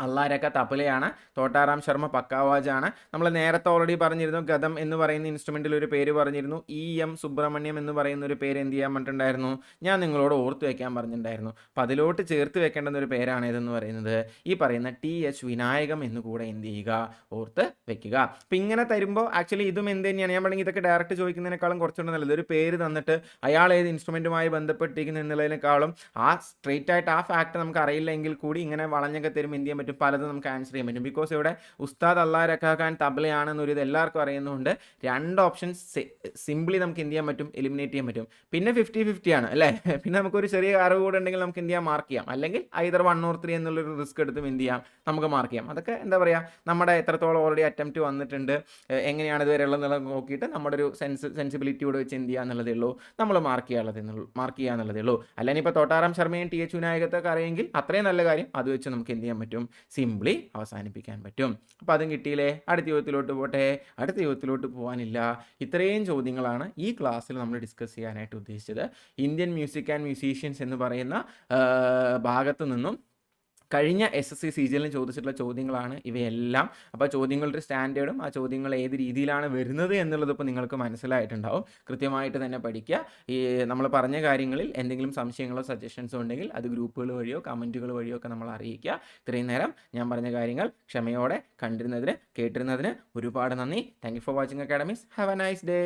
അള്ളാരക്ക തബലയാണ്, തോട്ടാറാം ശർമ്മ പക്കാവാജാണ്. നമ്മൾ നേരത്തെ ഓൾറെഡി പറഞ്ഞിരുന്നു ഗദം എന്ന് പറയുന്ന ഇൻസ്ട്രുമെൻറ്റിൽ ഒരു പേര് പറഞ്ഞിരുന്നു. എം സുബ്രഹ്മണ്യം എന്ന് പറയുന്ന ഒരു പേര് എന്ത് ചെയ്യാൻ പറഞ്ഞിട്ടുണ്ടായിരുന്നു, ഞാൻ നിങ്ങളോട് ഓർത്ത് വെക്കാൻ പറഞ്ഞിട്ടുണ്ടായിരുന്നു. അപ്പം അതിലോട്ട് ചേർത്ത് വെക്കേണ്ടുന്ന ഒരു പേരാണ് ഇതെന്ന് പറയുന്നത് ഈ പറയുന്ന TH വിനായകം എന്ന് കൂടെ എന്ത് ചെയ്യുക, ഓർത്ത് വെക്കുക. അപ്പം ഇങ്ങനെ തരുമ്പോൾ ആക്ച്വലി ഇതും എന്ത് തന്നെയാണ്, ഞാൻ വേണമെങ്കിൽ ഇതൊക്കെ ഡയറക്റ്റ് ചോദിക്കുന്നതിനേക്കാളും കുറച്ചുകൂടെ നല്ലത് ഒരു പേര് തന്നിട്ട് അയാൾ ഏത് ഇൻസ്ട്രുമെൻറ്റുമായി ബന്ധപ്പെട്ടിരിക്കുന്നു എന്നുള്ളതിനേക്കാളും ആ സ്ട്രെയിറ്റ് ആയിട്ട് ആ ഫാക്ട് നമുക്ക് അറിയില്ലെങ്കിൽ കൂടി ഇങ്ങനെ വളഞ്ഞൊക്കെ തരുമ്പോൾ എന്ത് ചെയ്യാൻ പറ്റും, പലതും നമുക്ക് ആൻസർ ചെയ്യാൻ പറ്റും. ബിക്കോസ് ഇവിടെ ഉസ്താദ് അള്ളാഹ് രക്കാ ഖാൻ തബലയാണെന്നൊരു ഇത് എല്ലാവർക്കും അറിയുന്നതുകൊണ്ട് 2 ഓപ്ഷൻസ് സിംപ്ലി നമുക്ക് എന്ത് ചെയ്യാൻ പറ്റും, എലിമിനേറ്റ് ചെയ്യാൻ പറ്റും. പിന്നെ 50-50 ആണ് അല്ലേ. പിന്നെ നമുക്കൊരു ചെറിയ അറിവ് കൂടെ ഉണ്ടെങ്കിൽ നമുക്ക് എന്ത് ചെയ്യാം, മാർക്ക് ചെയ്യാം. അല്ലെങ്കിൽ either 1 or 3 എന്നുള്ളൊരു റിസ്ക് എടുത്തും എന്ത് ചെയ്യാം, നമുക്ക് മാർക്ക് ചെയ്യാം. അതൊക്കെ എന്താ പറയുക, നമ്മുടെ എത്രത്തോളം ഓൾറെഡി അറ്റംപ്റ്റ് വന്നിട്ടുണ്ട്, എങ്ങനെയാണ് ഇതുവരെ ഉള്ളതെന്നുള്ളത് നോക്കിയിട്ട് നമ്മുടെ ഒരു സെൻസിബിലിറ്റിയോട് വെച്ച് എന്ത് ചെയ്യുക എന്നുള്ളതേ ഉള്ളൂ, നമ്മൾ മാർക്ക് ചെയ്യുക എന്നുള്ളതേ ഉള്ളൂ. അല്ലെങ്കിൽ ഇപ്പോൾ തോട്ടാറാം ശർമ്മയും TH വിനായകത്തൊക്കെ അറിയെങ്കിൽ അത്രയും നല്ല കാര്യം. അത് വെച്ച് നമുക്ക് എന്ത് ചെയ്യാൻ പറ്റും, സിംപ്ലി അവസാനിപ്പിക്കാൻ പറ്റും. അപ്പോൾ അതും കിട്ടിയില്ലേ. അടുത്ത യുഗത്തിലോട്ട് പോട്ടെ. അടുത്ത യുഗത്തിലോട്ട് പോകാനില്ല. ഇത്രയും ചോദ്യങ്ങളാണ് ഈ ക്ലാസ്സിൽ നമ്മൾ ഡിസ്കസ് ചെയ്യാനായിട്ട് ഉദ്ദേശിച്ചത്. ഇന്ത്യൻ മ്യൂസിക് ആൻഡ് മ്യൂസീഷ്യൻസ് എന്ന് പറയുന്ന ഭാഗത്തു നിന്നും കഴിഞ്ഞ SSC CGL ചോദിച്ചിട്ടുള്ള ചോദ്യങ്ങളാണ് ഇവയെല്ലാം. അപ്പോൾ ചോദ്യങ്ങളുടെ സ്റ്റാൻഡേർഡും ആ ചോദ്യങ്ങൾ ഏത് രീതിയിലാണ് വരുന്നത് എന്നുള്ളത് ഇപ്പോൾ നിങ്ങൾക്ക് മനസ്സിലായിട്ടുണ്ടാവും. കൃത്യമായിട്ട് തന്നെ പഠിക്കുക. ഈ നമ്മൾ പറഞ്ഞ കാര്യങ്ങളിൽ എന്തെങ്കിലും സംശയങ്ങളോ സജഷൻസോ ഉണ്ടെങ്കിൽ അത് ഗ്രൂപ്പുകൾ വഴിയോ കമൻറ്റുകൾ വഴിയോ ഒക്കെ നമ്മൾ അറിയിക്കുക. ഇത്രയും നേരം ഞാൻ പറഞ്ഞ കാര്യങ്ങൾ ക്ഷമയോടെ കണ്ടിരുന്നതിന് കേട്ടിരുന്നതിന് ഒരുപാട് നന്ദി. Thank you for watching academies. Have A nice day.